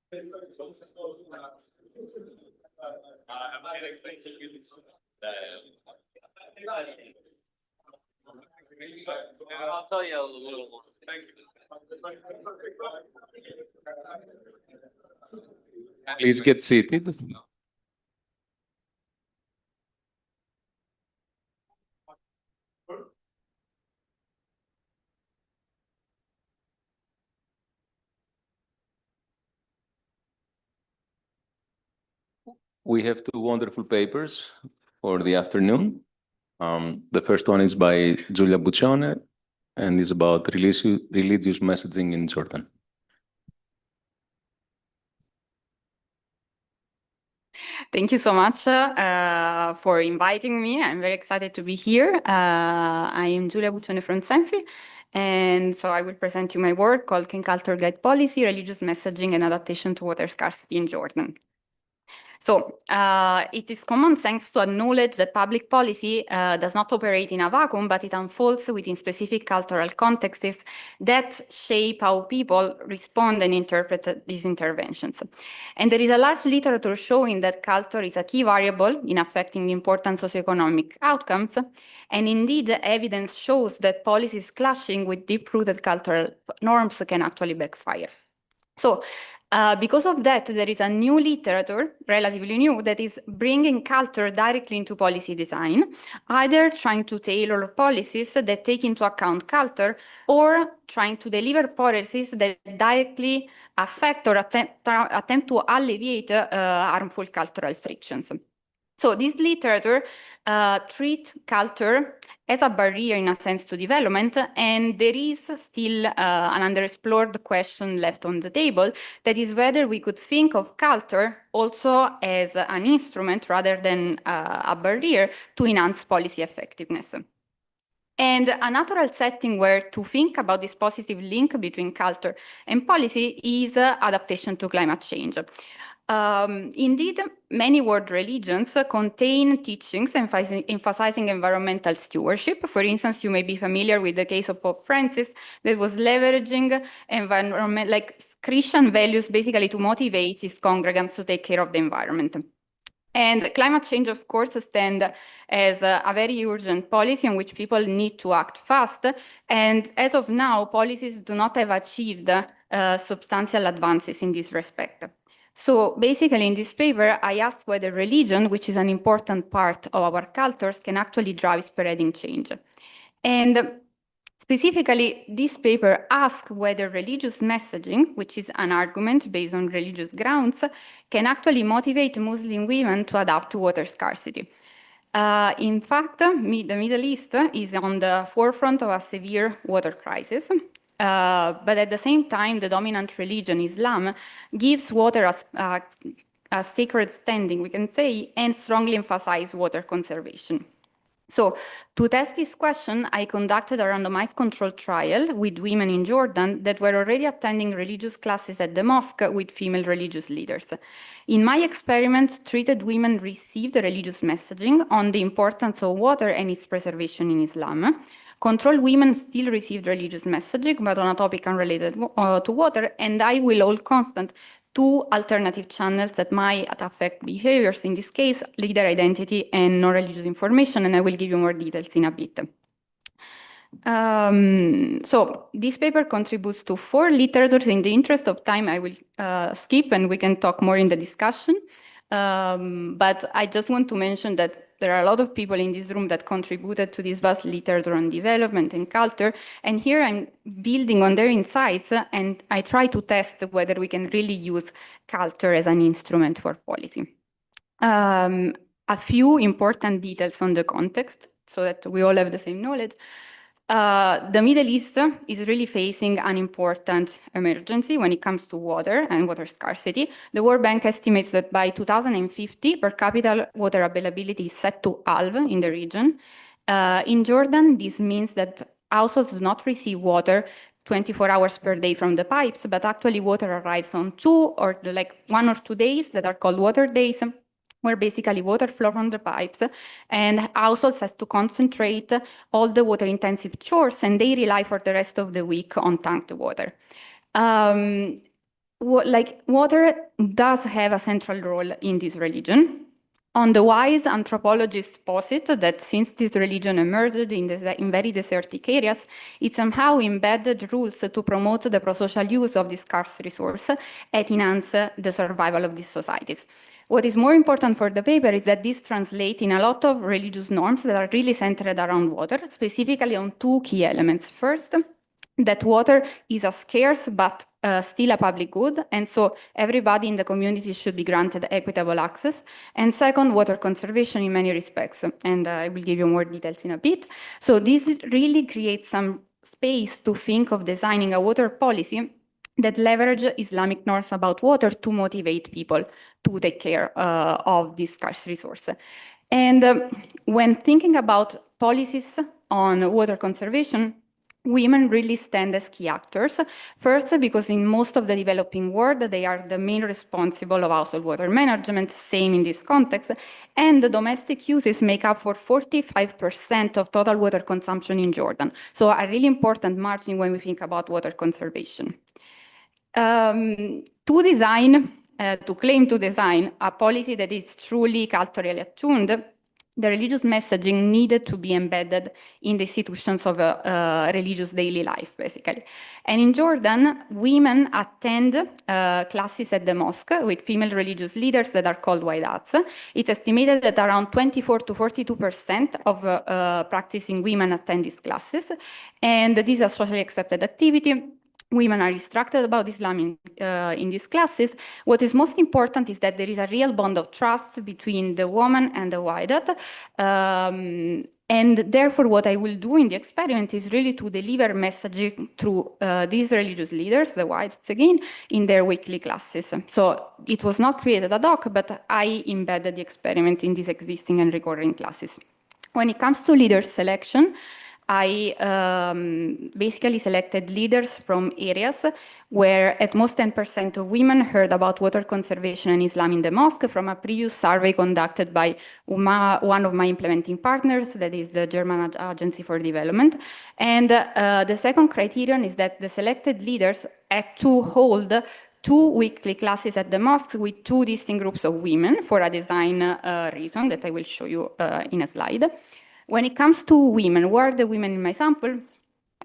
I'll tell you a little more. Thank you. Please get seated. We have two wonderful papers for the afternoon. The first one is by Giulia Buccione and is about religious messaging in Jordan. Thank you so much for inviting me. I'm very excited to be here. I am Giulia Buccione from Senfi, and so I will present you my work called Can Culture Guide Policy, Religious Messaging and Adaptation to Water Scarcity in Jordan. So it is common sense to acknowledge that public policy does not operate in a vacuum, but it unfolds within specific cultural contexts that shape how people respond and interpret these interventions. And there is a large literature showing that culture is a key variable in affecting important socioeconomic outcomes. And indeed, evidence shows that policies clashing with deep-rooted cultural norms can actually backfire. So, because of that, there is a new literature, relatively new, that is bringing culture directly into policy design, either trying to tailor policies that take into account culture or trying to deliver policies that directly affect or attempt to alleviate harmful cultural frictions. So this literature treats culture as a barrier in a sense to development, and there is still an underexplored question left on the table, that is whether we could think of culture also as an instrument rather than a barrier to enhance policy effectiveness. And a natural setting where to think about this positive link between culture and policy is adaptation to climate change. Indeed, many world religions contain teachings emphasizing environmental stewardship. For instance, you may be familiar with the case of Pope Francis that was leveraging Christian values basically to motivate his congregants to take care of the environment. And climate change, of course, stands as a very urgent policy on which people need to act fast. And as of now, policies do not have achieved substantial advances in this respect. So basically in this paper, I asked whether religion, which is an important part of our cultures, can actually drive spreading change. And specifically, this paper asks whether religious messaging, which is an argument based on religious grounds, can actually motivate Muslim women to adapt to water scarcity. In fact, the Middle East is on the forefront of a severe water crisis. But at the same time, the dominant religion, Islam, gives water a sacred standing, we can say, and strongly emphasizes water conservation. So to test this question, I conducted a randomized controlled trial with women in Jordan that were already attending religious classes at the mosque with female religious leaders. In my experiment, treated women received religious messaging on the importance of water and its preservation in Islam. Control women still received religious messaging, but on a topic unrelated to water, and I will hold constant two alternative channels that might affect behaviors, in this case, leader identity and non-religious information, and I will give you more details in a bit. So this paper contributes to 4 literatures. In the interest of time, I will skip and we can talk more in the discussion. But I just want to mention that there are a lot of people in this room that contributed to this vast literature on development and culture. And here I'm building on their insights and I try to test whether we can really use culture as an instrument for policy. A few important details on the context so that we all have the same knowledge. The Middle East is really facing an important emergency when it comes to water and water scarcity. The World Bank estimates that by 2050, per capita water availability is set to halve in the region. In Jordan, this means that households do not receive water 24 hours per day from the pipes, but actually water arrives on 1 or 2 days that are called water days, where basically water flows from the pipes and households have to concentrate all the water intensive chores and they rely for the rest of the week on tanked water. water does have a central role in this religion. On the wise, anthropologists posit that since this religion emerged in very desertic areas, it somehow embedded rules to promote the prosocial use of this scarce resource and enhance the survival of these societies. What is more important for the paper is that this translates in a lot of religious norms that are really centered around water, specifically on two key elements. First, that water is a scarce but still a public good, and so everybody in the community should be granted equitable access. And second, water conservation in many respects, and I will give you more details in a bit. So this really creates some space to think of designing a water policy that leverage Islamic norms about water to motivate people to take care of this scarce resource. And when thinking about policies on water conservation, women really stand as key actors. First, because in most of the developing world, they are the main responsible of household water management, same in this context, and the domestic uses make up for 45% of total water consumption in Jordan. So a really important margin when we think about water conservation. To claim to design a policy that is truly culturally attuned, the religious messaging needed to be embedded in the institutions of religious daily life, basically. And in Jordan, women attend classes at the mosque with female religious leaders that are called waidats. It's estimated that around 24 to 42% of practicing women attend these classes, and this is a socially accepted activity. Women are instructed about Islam in these classes. What is most important is that there is a real bond of trust between the woman and the waidat. And therefore, what I will do in the experiment is really to deliver messaging through these religious leaders, the waidats again, in their weekly classes. So it was not created ad hoc, but I embedded the experiment in these existing and recurring classes. When it comes to leader selection, I basically selected leaders from areas where at most 10% of women heard about water conservation and Islam in the mosque from a previous survey conducted by one of my implementing partners, that is the German Agency for Development. And the second criterion is that the selected leaders had to hold 2 weekly classes at the mosque with 2 distinct groups of women for a design reason that I will show you in a slide. When it comes to women, who are the women in my sample?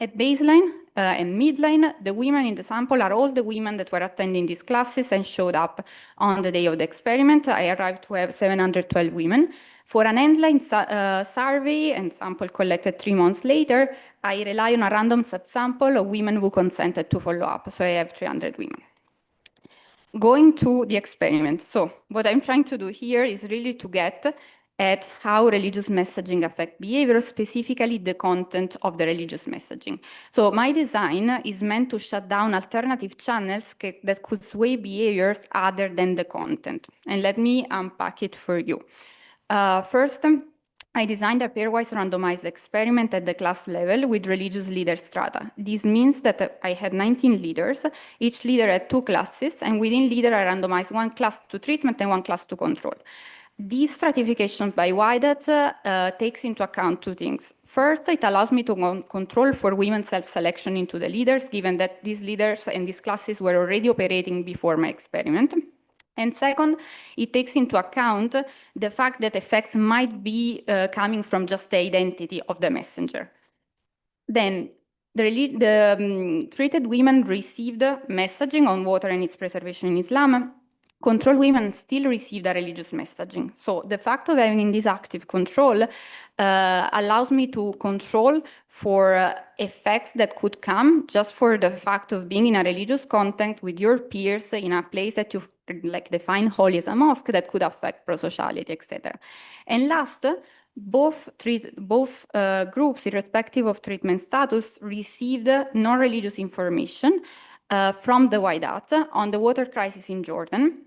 At baseline and midline, the women in the sample are all the women that were attending these classes and showed up on the day of the experiment. I arrived to have 712 women. For an endline survey and sample collected 3 months later, I rely on a random subsample of women who consented to follow up. So I have 300 women. Going to the experiment. So what I'm trying to do here is really to get at how religious messaging affect behavior, specifically the content of the religious messaging. So my design is meant to shut down alternative channels that could sway behaviors other than the content. And let me unpack it for you. First, I designed a pairwise randomized experiment at the class level with religious leader strata. This means that I had 19 leaders. Each leader had 2 classes, and within leader I randomized 1 class to treatment and 1 class to control. This stratification by waidat takes into account 2 things. First, it allows me to control for women's self-selection into the leaders, given that these leaders and these classes were already operating before my experiment. And second, it takes into account the fact that effects might be coming from just the identity of the messenger. Then, the treated women received messaging on water and its preservation in Islam. Control women still received a religious messaging. So the fact of having this active control allows me to control for effects that could come just for the fact of being in a religious context with your peers in a place that you define holy as a mosque that could affect prosociality, etc. And last, both groups, irrespective of treatment status, received non-religious information from the waidat on the water crisis in Jordan,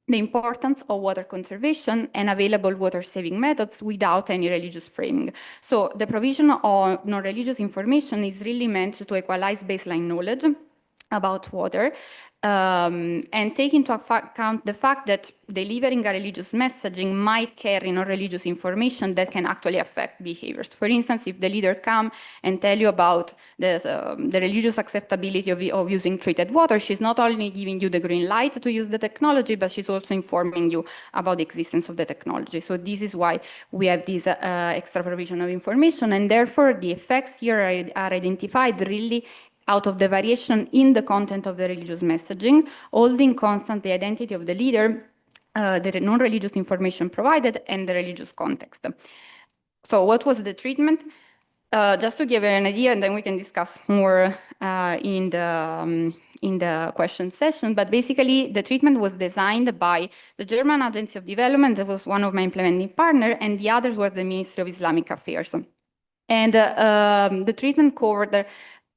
the importance of water conservation and available water-saving methods without any religious framing. So the provision of non-religious information is really meant to equalize baseline knowledge about water and take into account the fact that delivering a religious messaging might carry non-religious information that can actually affect behaviors. For instance, if the leader come and tell you about the religious acceptability of using treated water, she's not only giving you the green light to use the technology, but she's also informing you about the existence of the technology. So this is why we have this extra provision of information, and therefore the effects here are identified really out of the variation in the content of the religious messaging, holding constant the identity of the leader, the non-religious information provided, and the religious context. So what was the treatment? Just to give you an idea, and then we can discuss more in the question session, but basically the treatment was designed by the German Agency of Development, that was one of my implementing partners, and the others were the Ministry of Islamic Affairs. And the treatment covered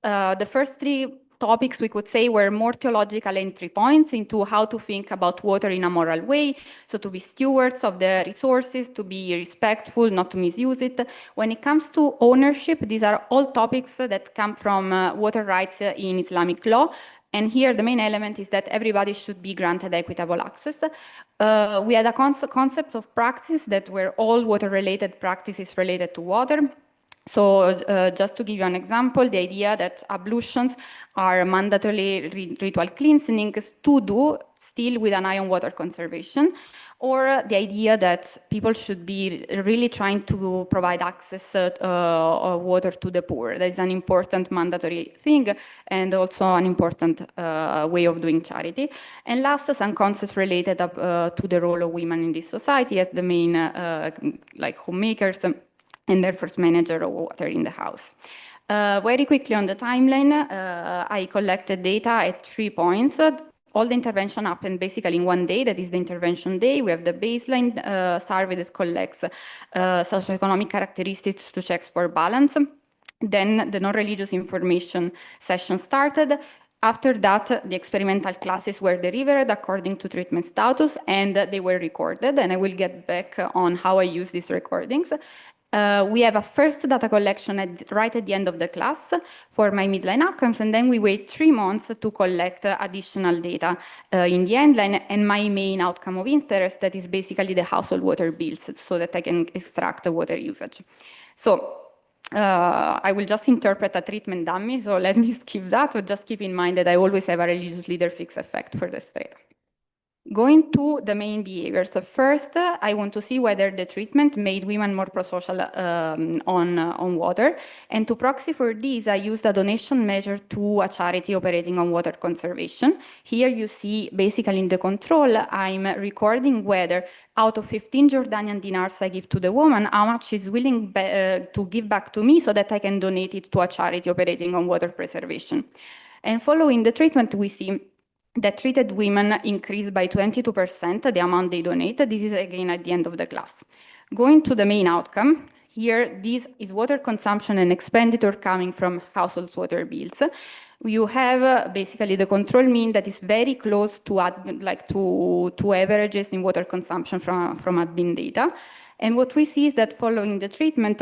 the first three topics, we could say, were more theological entry points into how to think about water in a moral way, so to be stewards of the resources, to be respectful, not to misuse it. When it comes to ownership, these are all topics that come from water rights in Islamic law. And here the main element is that everybody should be granted equitable access. We had a concept of practice that were all water-related practices related to water. So just to give you an example, the idea that ablutions are mandatory ritual cleansings to do still with an eye on water conservation, or the idea that people should be really trying to provide access of water to the poor. That is an important mandatory thing and also an important way of doing charity. And last, some concepts related to the role of women in this society as the main like homemakers and their first manager of water in the house. Very quickly on the timeline, I collected data at 3 points. All the intervention happened basically in one day, that is the intervention day. We have the baseline survey that collects socioeconomic characteristics to check for balance. Then the non-religious information session started. After that, the experimental classes were delivered according to treatment status, and they were recorded, and I will get back on how I use these recordings. We have a first data collection right at the end of the class for my midline outcomes, and then we wait 3 months to collect additional data in the end line, and my main outcome of interest, that is basically the household water bills, so that I can extract the water usage. So I will just interpret a treatment dummy, so let me skip that, but just keep in mind that I always have a religious leader fixed effect for this data. Going to the main behaviors. So first, I want to see whether the treatment made women more pro-social on water. And to proxy for this, I used a donation measure to a charity operating on water conservation. Here you see, basically in the control, I'm recording whether out of 15 Jordanian dinars I give to the woman, how much is willing to give back to me so that I can donate it to a charity operating on water preservation. And following the treatment, we see that treated women increased by 22% the amount they donate. This is again at the end of the class. Going to the main outcome, here this is water consumption and expenditure coming from households' water bills. You have basically the control mean that is very close to averages in water consumption from admin data. And what we see is that following the treatment,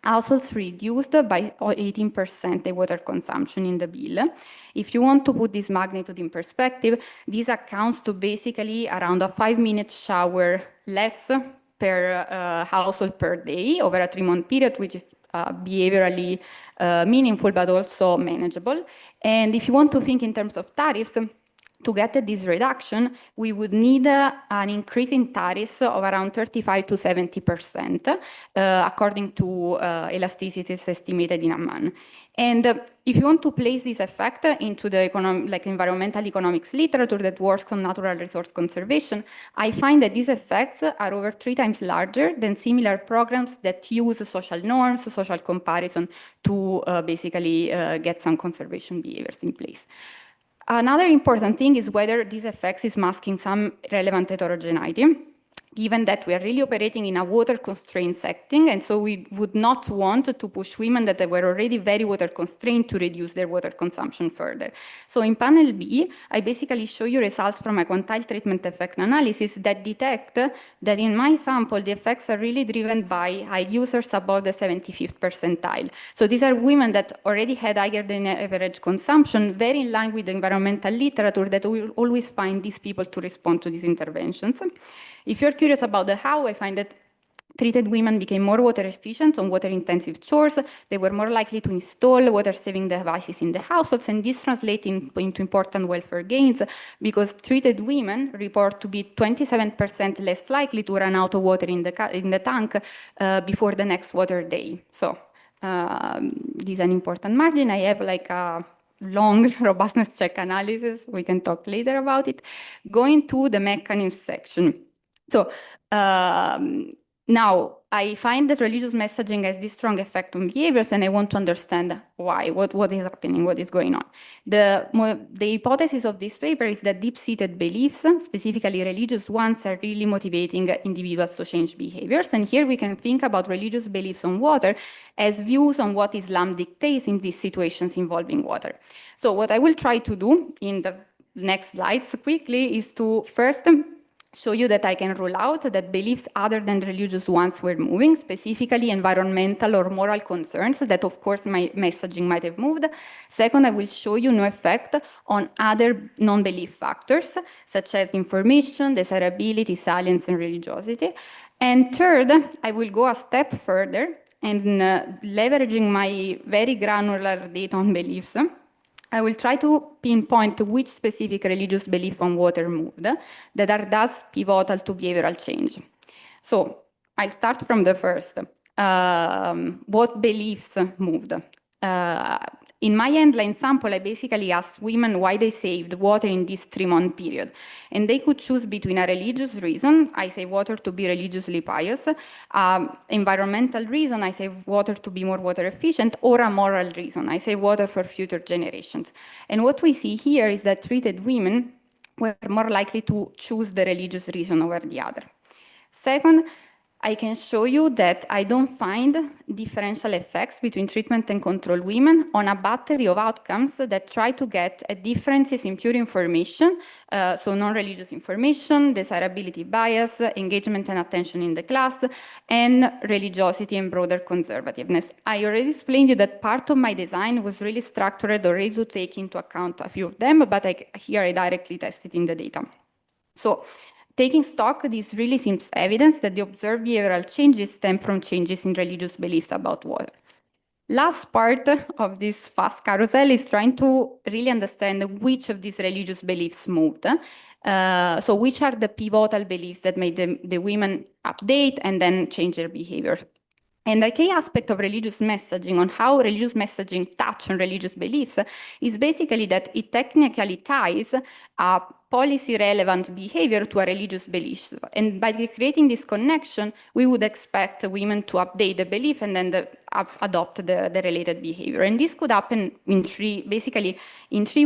households reduced by 18% the water consumption in the bill. If you want to put this magnitude in perspective, this accounts to basically around a 5-minute shower less per household per day over a 3-month period, which is behaviorally meaningful but also manageable. And if you want to think in terms of tariffs, to get this reduction, we would need an increase in tariffs of around 35 to 70%, according to elasticities estimated in Amman. And if you want to place this effect into the environmental economics literature that works on natural resource conservation, I find that these effects are over 3 times larger than similar programs that use social norms, social comparison to basically get some conservation behaviors in place. Another important thing is whether these effects is masking some relevant heterogeneity. given that we are really operating in a water-constrained setting, and so we would not want to push women that were already very water-constrained to reduce their water consumption further. So in panel B, I basically show you results from a quantile treatment effect analysis that detect that in my sample, the effects are really driven by high users above the 75th percentile. So these are women that already had higher than average consumption, very in line with the environmental literature that we will always find these people to respond to these interventions. If you're curious about the how, I find that treated women became more water efficient on water-intensive chores. They were more likely to install water-saving devices in the households, and this translates into important welfare gains because treated women report to be 27% less likely to run out of water in the tank before the next water day. So this is an important margin. I have like a long robustness check analysis. We can talk later about it. Going to the mechanism section. So now I find that religious messaging has this strong effect on behaviors, and I want to understand why, what is happening, what is going on. The hypothesis of this paper is that deep-seated beliefs, specifically religious ones, are really motivating individuals to change behaviors. And here we can think about religious beliefs on water as views on what Islam dictates in these situations involving water. So what I will try to do in the next slides quickly is to first show you that I can rule out that beliefs other than religious ones were moving, specifically environmental or moral concerns that, of course, my messaging might have moved. Second, I will show you no effect on other non-belief factors, such as information, desirability, salience, and religiosity. And third, I will go a step further and leveraging my very granular data on beliefs, I will try to pinpoint which specific religious belief on water moved that are thus pivotal to behavioral change. So I'll start from the first. What beliefs moved? In my endline sample, I basically asked women why they saved water in this 3-month period. And they could choose between a religious reason, I save water to be religiously pious, environmental reason, I save water to be more water efficient, or a moral reason, I save water for future generations. And what we see here is that treated women were more likely to choose the religious reason over the other. Second, I can show you that I don't find differential effects between treatment and control women on a battery of outcomes that try to get at differences in pure information, so non-religious information, desirability bias, engagement and attention in the class, and religiosity and broader conservativeness. I already explained you that part of my design was really structured already to take into account a few of them, but here I directly tested in the data. So, taking stock, this really seems evidence that the observed behavioral changes stem from changes in religious beliefs about water. Last part of this fast carousel is trying to really understand which of these religious beliefs moved. So which are the pivotal beliefs that made the women update and then change their behavior. And a key aspect of religious messaging on how religious messaging touch on religious beliefs is basically that it technically ties a policy-relevant behavior to a religious belief. And by creating this connection, we would expect women to update the belief and then adopt the related behavior. And this could happen in three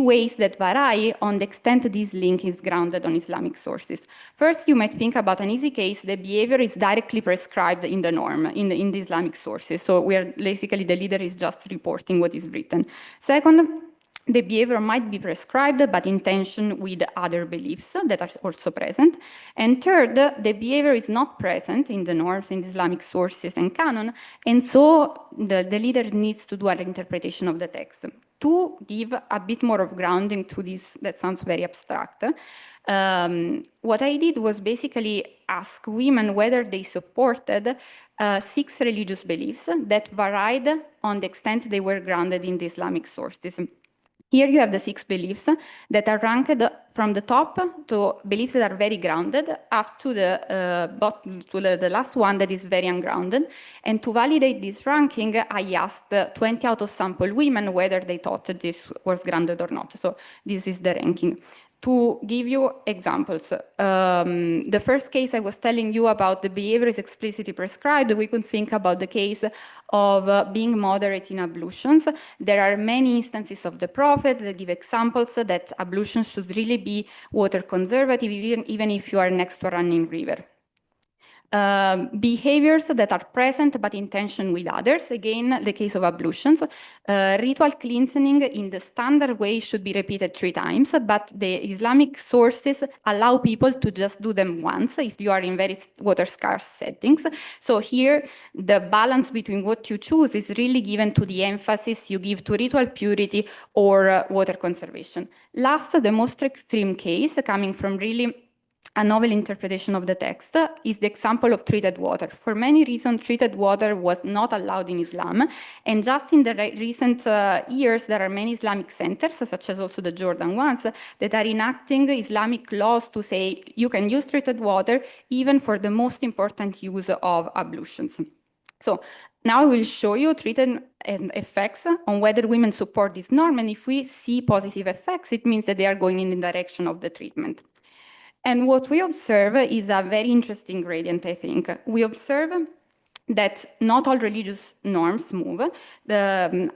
ways that vary on the extent this link is grounded on Islamic sources. First, you might think about an easy case. The behavior is directly prescribed in the norm, in the Islamic sources. So where basically the leader is just reporting what is written. Second, the behavior might be prescribed, but in tension with other beliefs that are also present. And third, the behavior is not present in the norms, in the Islamic sources and canon, and so the leader needs to do an interpretation of the text. To give a bit more of grounding to this, that sounds very abstract, what I did was basically ask women whether they supported 6 religious beliefs that varied on the extent they were grounded in the Islamic sources. Here you have the 6 beliefs that are ranked from the top to beliefs that are very grounded up to the last one that is very ungrounded. And to validate this ranking, I asked 20 out of sample women whether they thought that this was grounded or not. So this is the ranking. To give you examples, the first case I was telling you about the behavior is explicitly prescribed. We could think about the case of being moderate in ablutions. There are many instances of the Prophet that give examples that ablutions should really be water conservative, even if you are next to a running river. behaviors that are present but in tension with others. Again, the case of ablutions. Ritual cleansing in the standard way should be repeated 3 times, but the Islamic sources allow people to just do them once if you are in very water scarce settings. So here, the balance between what you choose is really given to the emphasis you give to ritual purity or water conservation. Last, the most extreme case coming from really a novel interpretation of the text is the example of treated water. For many reasons, treated water was not allowed in Islam. And just in the recent years, there are many Islamic centers, such as also the Jordan ones, that are enacting Islamic laws to say you can use treated water even for the most important use of ablutions. So now I will show you treated effects on whether women support this norm. And if we see positive effects, it means that they are going in the direction of the treatment. And what we observe is a very interesting gradient, I think. We observe that not all religious norms move.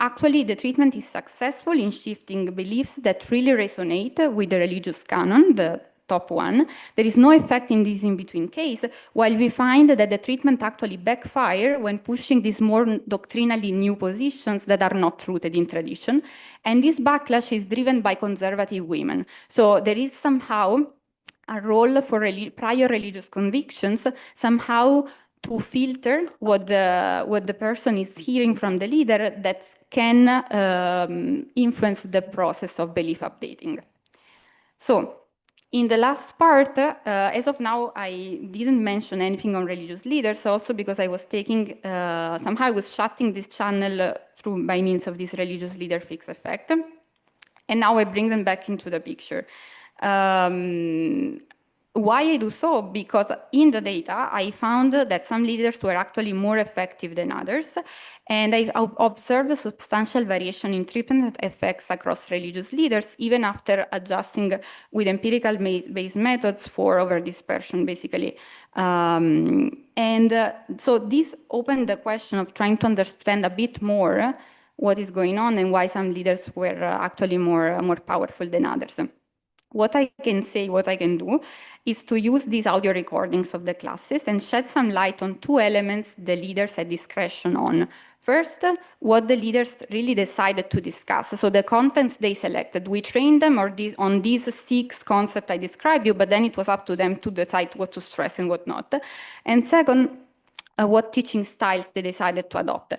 Actually, the treatment is successful in shifting beliefs that really resonate with the religious canon, the top one. There is no effect in this in-between case, while we find that the treatment actually backfire when pushing these more doctrinally new positions that are not rooted in tradition. And this backlash is driven by conservative women. So there is somehow a role for prior religious convictions, somehow to filter what the person is hearing from the leader that can influence the process of belief updating. So in the last part, as of now, I didn't mention anything on religious leaders, also because I was taking, somehow I was shutting this channel through by means of this religious leader fixed effect. And now I bring them back into the picture. Why I do so? Because in the data, I found that some leaders were actually more effective than others. And I observed a substantial variation in treatment effects across religious leaders, even after adjusting with empirical-based methods for over-dispersion, basically. So this opened the question of trying to understand a bit more what is going on and why some leaders were actually more powerful than others. What I can say, what I can do, is to use these audio recordings of the classes and shed some light on 2 elements the leaders had discretion on. First, what the leaders really decided to discuss. So the contents they selected. We trained them on these 6 concepts I described you, but then it was up to them to decide what to stress and what not. And second, what teaching styles they decided to adopt.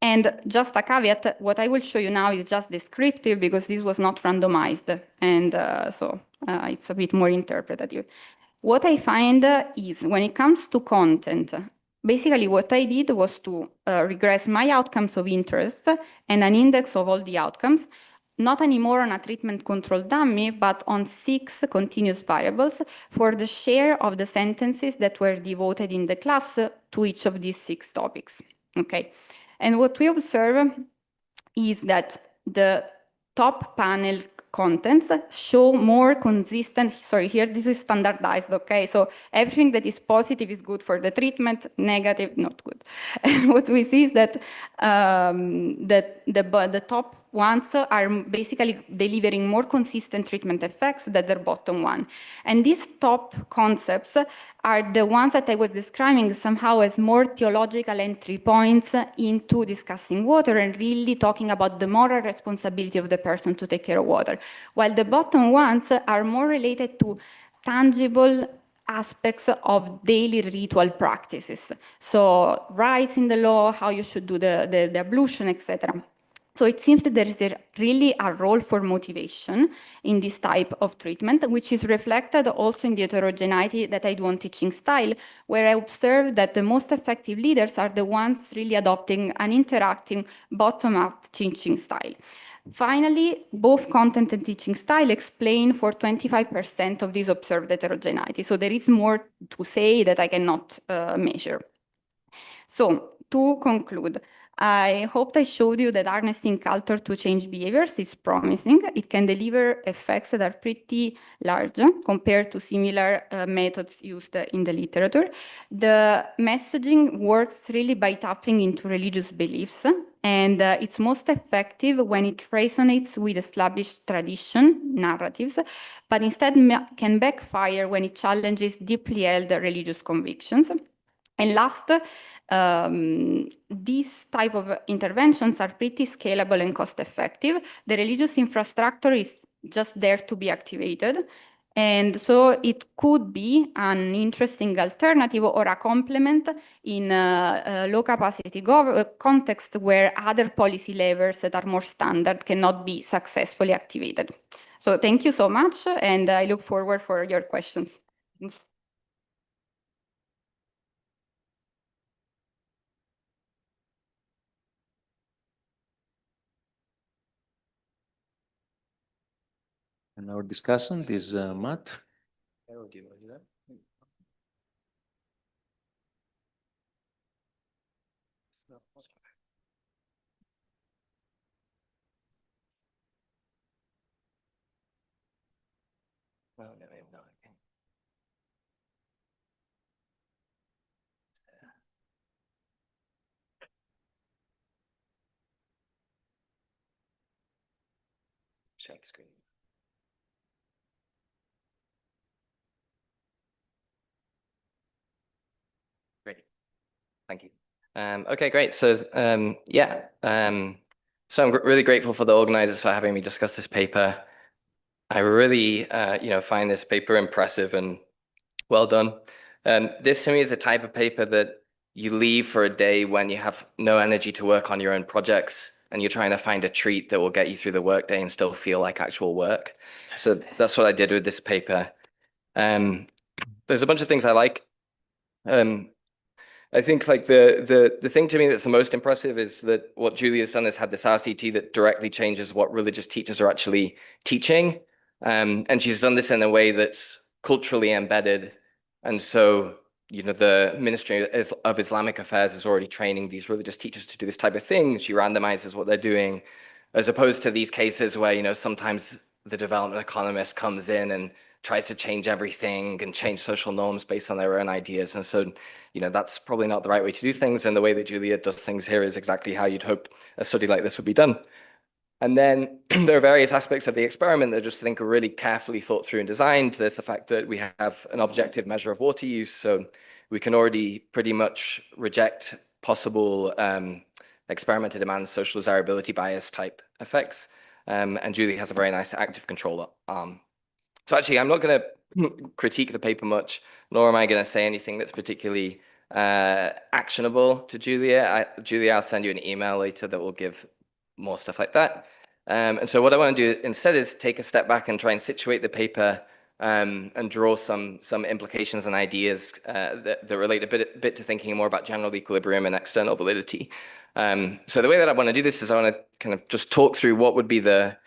And just a caveat, what I will show you now is just descriptive because this was not randomized. And so it's a bit more interpretative. What I find is when it comes to content, basically what I did was to regress my outcomes of interest and an index of all the outcomes, not anymore on a treatment control dummy, but on 6 continuous variables for the share of the sentences that were devoted in the class to each of these 6 topics. Okay. And what we observe is that the top panel contents show more consistent, sorry, here this is standardized, okay? So everything that is positive is good for the treatment, negative, not good. And what we see is that, the top ones are basically delivering more consistent treatment effects than their bottom one. And these top concepts are the ones that I was describing somehow as more theological entry points into discussing water and really talking about the moral responsibility of the person to take care of water. While the bottom ones are more related to tangible aspects of daily ritual practices. So rights in the law, how you should do the ablution, etc. So it seems that there is really a role for motivation in this type of treatment, which is reflected also in the heterogeneity that I do on teaching style, where I observe that the most effective leaders are the ones really adopting an interacting bottom-up teaching style. Finally, both content and teaching style explain for 25% of this observed heterogeneity. So there is more to say that I cannot measure. So to conclude, I hope I showed you that harnessing culture to change behaviors is promising. It can deliver effects that are pretty large compared to similar methods used in the literature. The messaging works really by tapping into religious beliefs, and it's most effective when it resonates with established tradition narratives, but instead can backfire when it challenges deeply held religious convictions. And last, these type of interventions are pretty scalable and cost effective. The religious infrastructure is just there to be activated. And so it could be an interesting alternative or a complement in a low capacity context where other policy levers that are more standard cannot be successfully activated. So thank you so much, and I look forward for your questions. Thanks. And our discussant is Matt. Share the screen. Great. Thank you. Okay, great. So so I'm really grateful for the organizers for having me discuss this paper. I really find this paper impressive and well done. This to me is the type of paper that you leave for a day when you have no energy to work on your own projects and you're trying to find a treat that will get you through the workday and still feel like actual work. So that's what I did with this paper. There's a bunch of things I like. I think like the thing to me that's the most impressive is that what Julia's done is had this RCT that directly changes what religious teachers are actually teaching. And she's done this in a way that's culturally embedded. And so, the Ministry of Islamic Affairs is already training these religious teachers to do this type of thing. She randomizes what they're doing, as opposed to these cases where, sometimes the development economist comes in and tries to change everything and change social norms based on their own ideas. And so, that's probably not the right way to do things. And the way that Julia does things here is exactly how you'd hope a study like this would be done. And then there are various aspects of the experiment that I just think are really carefully thought through and designed. There's the fact that we have an objective measure of water use, so we can already pretty much reject possible experiment to demand social desirability bias type effects. And Julie has a very nice active control arm. So actually, I'm not going to critique the paper much, nor am I going to say anything that's particularly actionable to Julia. Julia, I'll send you an email later that will give more stuff like that. And so what I want to do instead is take a step back and try and situate the paper and draw some implications and ideas that relate a bit to thinking more about general equilibrium and external validity. So the way that I want to do this is I want to kind of just talk through what would be the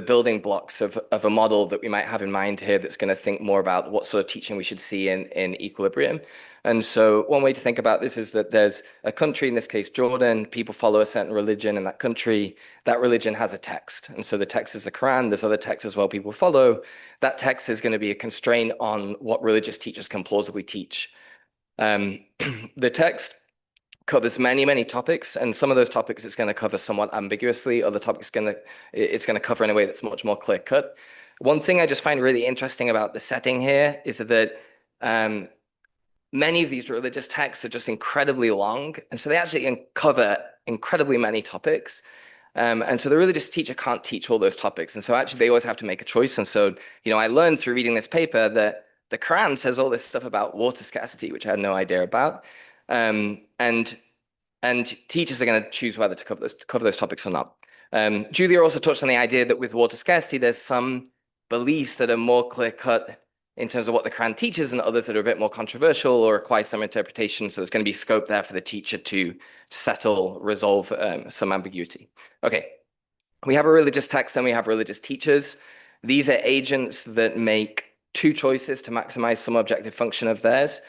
building blocks of a model that we might have in mind here that's going to think more about what sort of teaching we should see in equilibrium. And so one way to think about this is that there's a country, in this case, Jordan, people follow a certain religion in that country. That religion has a text. And so the text is the Quran. There's other texts as well people follow. That text is going to be a constraint on what religious teachers can plausibly teach. The text covers many topics, and some of those topics it's going to cover somewhat ambiguously. Other topics it's going to cover in a way that's much more clear cut. One thing I just find really interesting about the setting here is that many of these religious texts are just incredibly long, and so they actually cover incredibly many topics. And so the religious teacher can't teach all those topics, and so actually they always have to make a choice. And so I learned through reading this paper that the Quran says all this stuff about water scarcity, which I had no idea about. And teachers are going to choose whether to cover those topics or not. Julia also touched on the idea that with water scarcity, there's some beliefs that are more clear-cut in terms of what the Quran teaches and others that are a bit more controversial or require some interpretation. So there's going to be scope there for the teacher to resolve some ambiguity. Okay, we have a religious text, then we have religious teachers. These are agents that make two choices to maximize some objective function of theirs.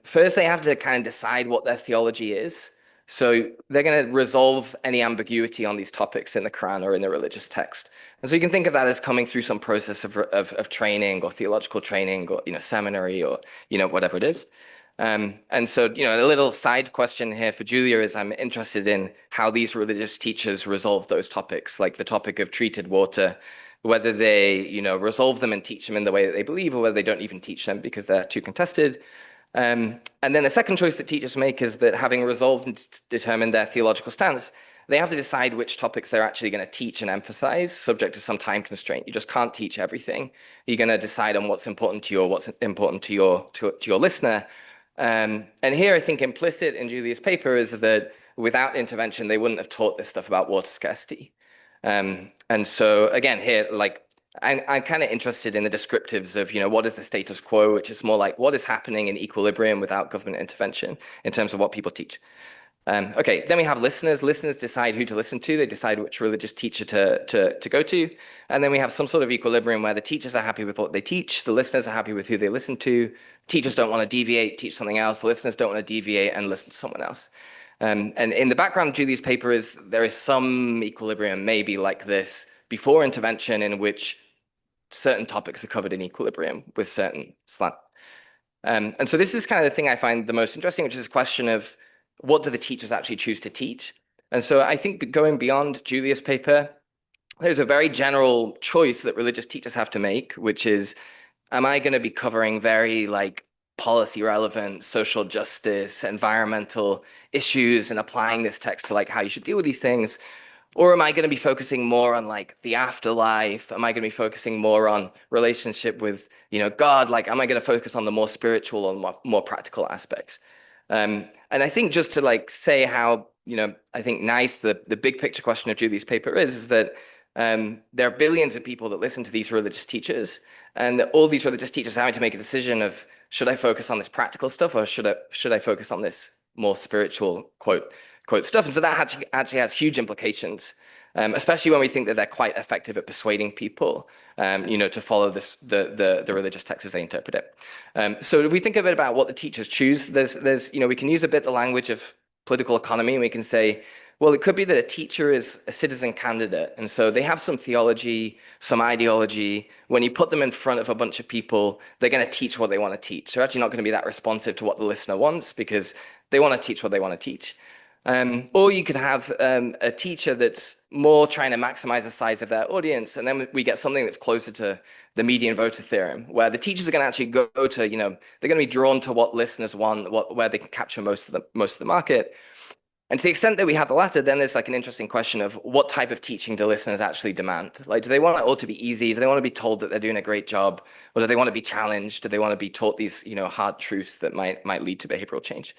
First, they have to kind of decide what their theology is. So they're going to resolve any ambiguity on these topics in the Quran or in the religious text. And so you can think of that as coming through some process of training or theological training or seminary or whatever it is. And so a little side question here for Julia is I'm interested in how these religious teachers resolve those topics, like the topic of treated water, whether they resolve them and teach them in the way that they believe, or whether they don't even teach them because they're too contested. And then the second choice that teachers make is that having resolved and determined their theological stance, they have to decide which topics they're actually going to teach and emphasize, subject to some time constraint. You just can't teach everything. You're going to decide on what's important to you or what's important to your listener. And here, I think implicit in Julia's paper is that without intervention, they wouldn't have taught this stuff about water scarcity. And so again, here, like, I'm kind of interested in the descriptives of, what is the status quo, which is more like what is happening in equilibrium without government intervention in terms of what people teach. Okay, then we have listeners. Listeners decide who to listen to. They decide which religious teacher to go to. And then we have some sort of equilibrium where the teachers are happy with what they teach. The listeners are happy with who they listen to. Teachers don't want to deviate, teach something else. The listeners don't want to deviate and listen to someone else. And in the background of Julie's paper there is some equilibrium, maybe like this, before intervention, in which certain topics are covered in equilibrium with certain slant. And so this is kind of the thing I find the most interesting, which is this question of what do the teachers actually choose to teach? And so I think going beyond Julia's paper, there's a very general choice that religious teachers have to make, which is, am I going to be covering very like policy relevant, social justice, environmental issues and applying this text to like how you should deal with these things? Or am I going to be focusing more on like the afterlife? Am I going to be focusing more on relationship with, God? Like, am I going to focus on the more spiritual or more practical aspects? And I think just to like say how, I think nice the big picture question of Julie's paper is that there are billions of people that listen to these religious teachers, and all these religious teachers are having to make a decision of, should I focus on this practical stuff or should I focus on this more spiritual quote stuff? And so that actually has huge implications, especially when we think that they're quite effective at persuading people, to follow the religious text as they interpret it. So if we think a bit about what the teachers choose, there's we can use a bit the language of political economy, and we can say, well, it could be that a teacher is a citizen candidate, and so they have some theology, some ideology. When you put them in front of a bunch of people, they're going to teach what they want to teach. They're actually not going to be that responsive to what the listener wants because they want to teach what they want to teach. Or you could have a teacher that's more trying to maximize the size of their audience, and then we get something that's closer to the median voter theorem, where the teachers are going to actually go to, they're going to be drawn to what listeners want, where they can capture most of the market. And to the extent that we have the latter, then there's like an interesting question of what type of teaching do listeners actually demand? Like, do they want it all to be easy? Do they want to be told that they're doing a great job? Or do they want to be challenged? Do they want to be taught these, hard truths that might lead to behavioral change?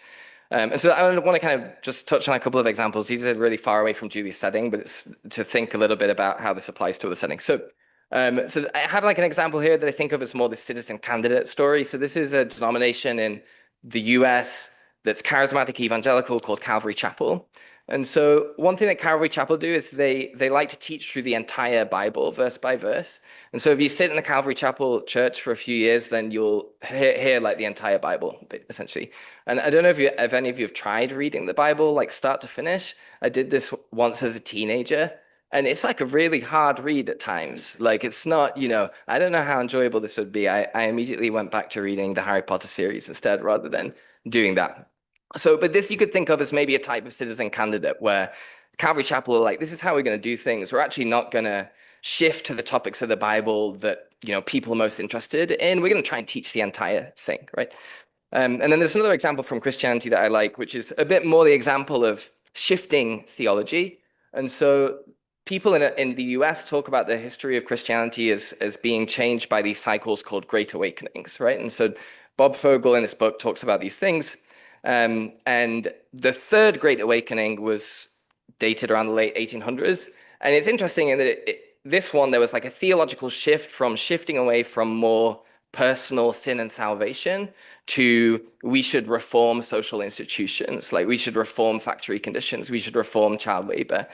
And so I want to kind of just touch on a couple of examples. These are really far away from Julie's setting, but it's to think a little bit about how this applies to other settings. So I have like an example here that I think of as more the citizen candidate story. So this is a denomination in the US that's charismatic evangelical called Calvary Chapel. And so one thing that Calvary Chapel do is they like to teach through the entire Bible, verse by verse. And so if you sit in a Calvary Chapel church for a few years, then you'll hear like the entire Bible, essentially. And I don't know if any of you have tried reading the Bible, like start to finish. I did this once as a teenager, and it's like a really hard read at times. Like it's not, I don't know how enjoyable this would be. I immediately went back to reading the Harry Potter series instead, rather than doing that. So, but this you could think of as maybe a type of citizen candidate where Calvary Chapel are like, this is how we're going to do things. We're actually not going to shift to the topics of the Bible that, people are most interested in. We're going to try and teach the entire thing, right? And then there's another example from Christianity that I like, which is a bit more the example of shifting theology. And so people in the US talk about the history of Christianity as being changed by these cycles called Great Awakenings, right? And so Bob Fogel in this book talks about these things. And the third Great Awakening was dated around the late 1800s. And it's interesting in that this one, there was like a theological shift from shifting away from more personal sin and salvation to we should reform social institutions, like we should reform factory conditions, we should reform child labor.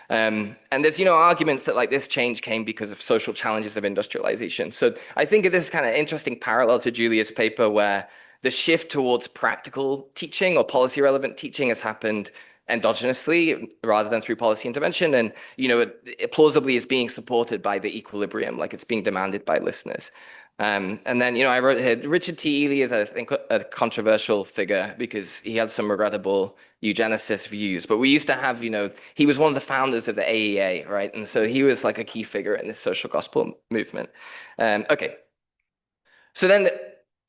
And there's, arguments that like this change came because of social challenges of industrialization. So I think of this kind of interesting parallel to Julia's paper where the shift towards practical teaching or policy relevant teaching has happened endogenously rather than through policy intervention. And, it plausibly is being supported by the equilibrium, like it's being demanded by listeners. And then, I wrote here, Richard T. Ely is, I think, a controversial figure because he had some regrettable eugenicist views. But we used to have, he was one of the founders of the AEA, right? And so he was like a key figure in this social gospel movement. Okay. So then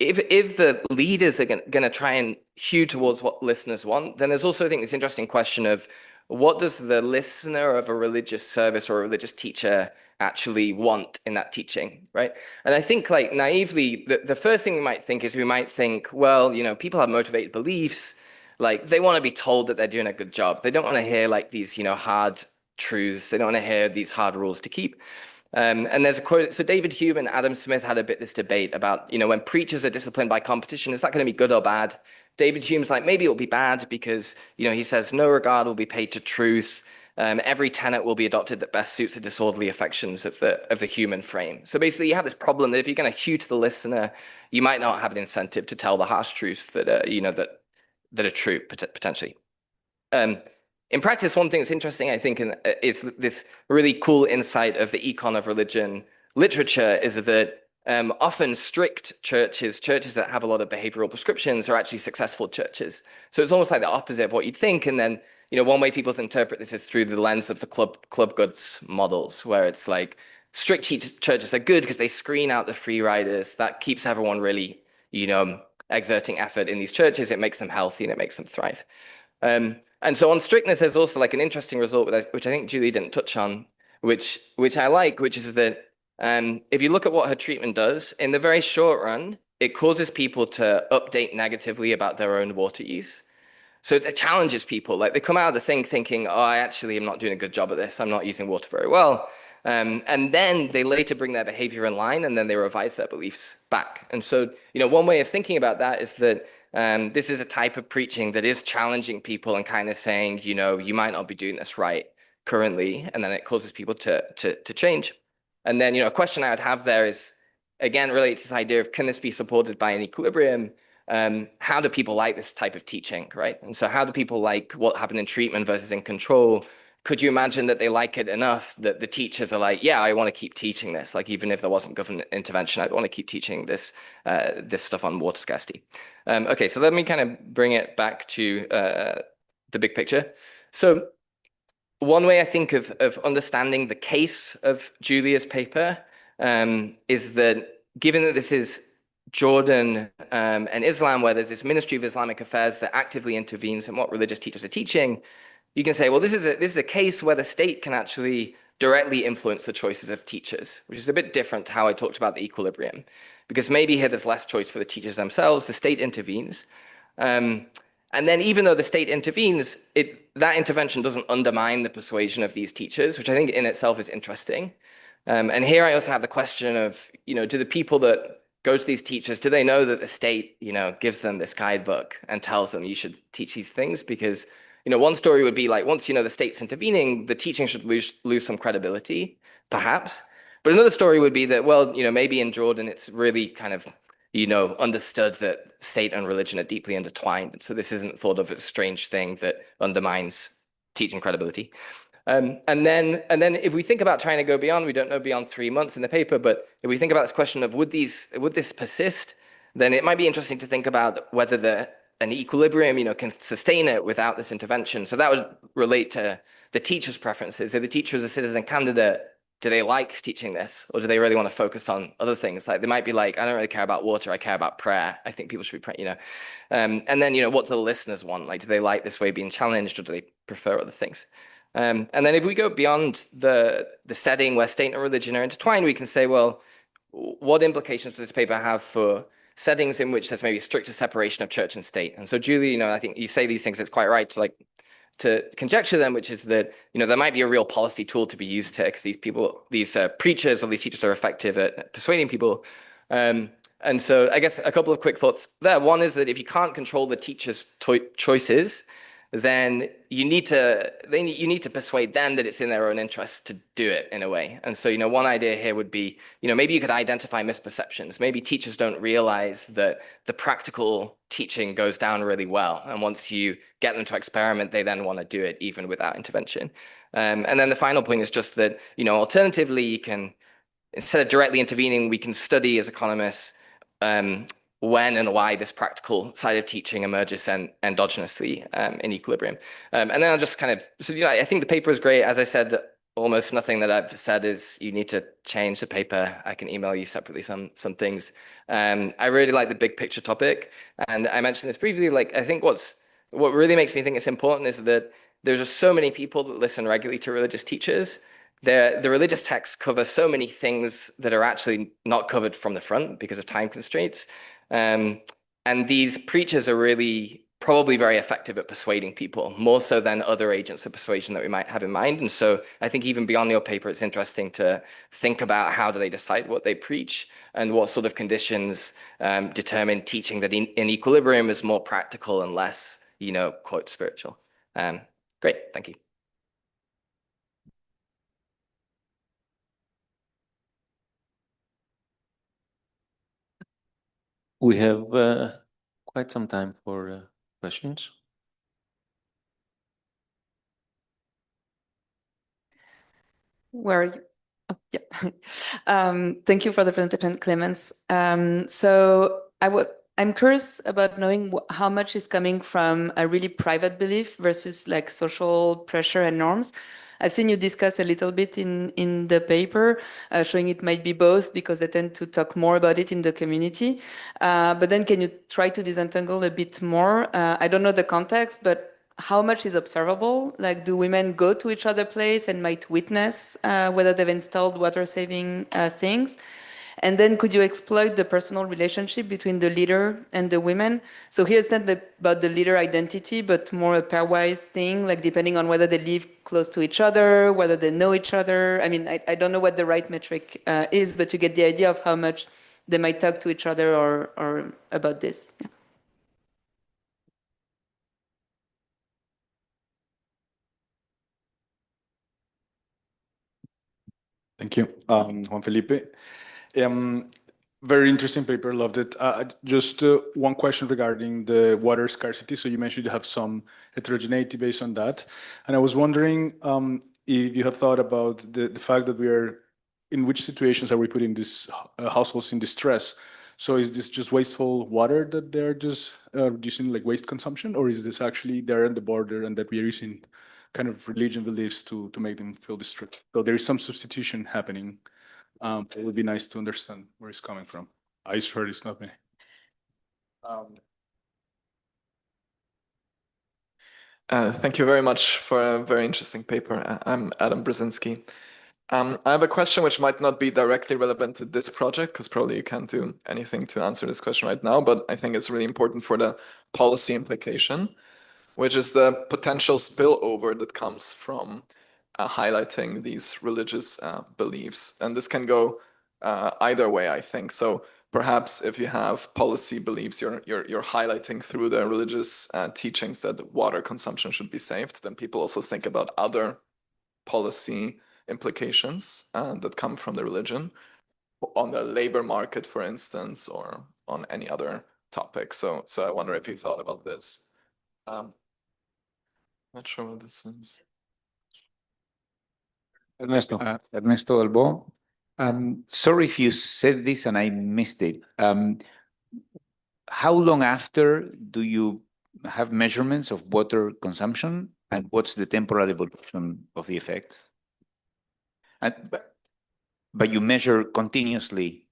if the leaders are going to try and hew towards what listeners want, then there's also, I think, this interesting question of what does the listener of a religious service or a religious teacher actually want in that teaching, right? And I think, like, naively, the first thing we might think is we might think, well, you know, people have motivated beliefs, like they want to be told that they're doing a good job. They don't want to hear like these, you know, hard truths. They don't want to hear these hard rules to keep. And there's a quote, so David Hume and Adam Smith had a bit this debate about, you know, when preachers are disciplined by competition, is that going to be good or bad? David Hume's like, maybe it'll be bad because, you know, he says no regard will be paid to truth. Every tenet will be adopted that best suits the disorderly affections of the human frame. So basically you have this problem that if you're going to hew to the listener, you might not have an incentive to tell the harsh truths that, you know, that are true potentially. In practice, one thing that's interesting, I think, is this really cool insight of the econ of religion literature is that often strict churches that have a lot of behavioral prescriptions are actually successful churches. So it's almost like the opposite of what you'd think. And then, you know, one way people interpret this is through the lens of the club goods models, where it's like strict churches are good because they screen out the free riders. That keeps everyone really, you know, exerting effort in these churches. It makes them healthy and it makes them thrive. And so on strictness, there's also like an interesting result, which I think Julie didn't touch on, which I like, which is that if you look at what her treatment does, in the very short run, it causes people to update negatively about their own water use. So it challenges people. Like they come out of the thing thinking, oh, I actually am not doing a good job at this. I'm not using water very well. And then they later bring their behavior in line and then they revise their beliefs back. And so, you know, one way of thinking about that is that this is a type of preaching that is challenging people and kind of saying, you know, you might not be doing this right currently. And then it causes people to change. And then, you know, a question I would have there is, again, related to this idea of can this be supported by an equilibrium? How do people like this type of teaching, right? And so how do people like what happened in treatment versus in control? Could you imagine that they like it enough that the teachers are like, yeah, I want to keep teaching this. Like, even if there wasn't government intervention, I'd want to keep teaching this stuff on water scarcity. Okay, so let me kind of bring it back to the big picture. So one way I think of understanding the case of Julia's paper is that given that this is Jordan and Islam, where there's this Ministry of Islamic Affairs that actively intervenes in what religious teachers are teaching, you can say, well, this is a case where the state can actually directly influence the choices of teachers, which is a bit different to how I talked about the equilibrium, because maybe here there's less choice for the teachers themselves, the state intervenes. And then even though the state intervenes, that intervention doesn't undermine the persuasion of these teachers, which I think in itself is interesting. And here I also have the question of, you know, do the people that go to these teachers, do they know that the state, you know, gives them this guidebook and tells them you should teach these things? Because, you know, one story would be like, once, you know, the state's intervening, the teaching should lose some credibility, perhaps. But another story would be that, well, you know, maybe in Jordan, it's really kind of, you know, understood that state and religion are deeply intertwined. So this isn't thought of as a strange thing that undermines teaching credibility. And then if we think about trying to go beyond, we don't know beyond 3 months in the paper, but if we think about this question of would this persist, then it might be interesting to think about whether an equilibrium, you know, can sustain it without this intervention. So that would relate to the teacher's preferences. If the teacher is a citizen candidate, do they like teaching this, or do they really want to focus on other things? Like they might be like, I don't really care about water, I care about prayer. I think people should be praying, you know. And then, you know, what do the listeners want? Like, do they like this way being challenged, or do they prefer other things? And then if we go beyond the setting where state and religion are intertwined, we can say, well, what implications does this paper have for settings in which there's maybe stricter separation of church and state? And so, Julie, you know, I think you say these things, it's quite right to conjecture them, which is that, you know, there might be a real policy tool to be used here because these preachers or these teachers are effective at persuading people. And so I guess a couple of quick thoughts there. One is that if you can't control the teacher's choices, then you need to persuade them that it's in their own interest to do it in a way. And so, you know, one idea here would be, you know, maybe you could identify misperceptions. Maybe teachers don't realize that the practical teaching goes down really well. And once you get them to experiment, they then want to do it even without intervention. And then the final point is just that, you know, alternatively, you can, instead of directly intervening, we can study as economists when and why this practical side of teaching emerges endogenously in equilibrium. And then I'll just kind of, so, you know, I think the paper is great. As I said, almost nothing that I've said is you need to change the paper. I can email you separately some things. I really like the big picture topic, and I mentioned this briefly. Like, I think what really makes me think it's important is that there's just so many people that listen regularly to religious teachers. The religious texts cover so many things that are actually not covered from the front because of time constraints. And these preachers are really probably very effective at persuading people, more so than other agents of persuasion that we might have in mind. And so I think even beyond your paper, it's interesting to think about how do they decide what they preach and what sort of conditions determine teaching that in equilibrium is more practical and less, quote, spiritual. Great, thank you. We have quite some time for questions. Where are you? Oh, yeah. Thank you for the presentation, Clemens. I'm curious about knowing how much is coming from a really private belief versus like social pressure and norms. I've seen you discuss a little bit in the paper, showing it might be both because they tend to talk more about it in the community. But then can you try to disentangle a bit more? I don't know the context, but how much is observable? Like, do women go to each other place and might witness whether they've installed water-saving things? And then could you exploit the personal relationship between the leader and the women? So here it's not about the leader identity, but more a pairwise thing, like depending on whether they live close to each other, whether they know each other. I mean, I don't know what the right metric is, but you get the idea of how much they might talk to each other or about this. Yeah. Thank you, Juan Felipe. Very interesting paper, loved it. Just one question regarding the water scarcity. So you mentioned you have some heterogeneity based on that. And I was wondering if you have thought about the fact that in which situations are we putting these households in distress? So is this just wasteful water that they're just reducing like waste consumption? Or is this actually they're at the border and that we are using kind of religion beliefs to make them feel distressed? So there is some substitution happening. It would be nice to understand where it's coming from. I just heard it's not me. Thank you very much for a very interesting paper. I'm Adam Brzezinski. I have a question which might not be directly relevant to this project, because probably you can't do anything to answer this question right now, but I think it's really important for the policy implication, which is the potential spillover that comes from highlighting these religious beliefs. And this can go either way, I think. So perhaps if you have policy beliefs, you're highlighting through the religious teachings that water consumption should be saved, then people also think about other policy implications that come from the religion on the labor market, for instance, or on any other topic. So I wonder if you thought about this. Not sure what this is. Ernesto Albo. Sorry if you said this and I missed it. How long after do you have measurements of water consumption, and what's the temporal evolution of the effects? But you measure continuously.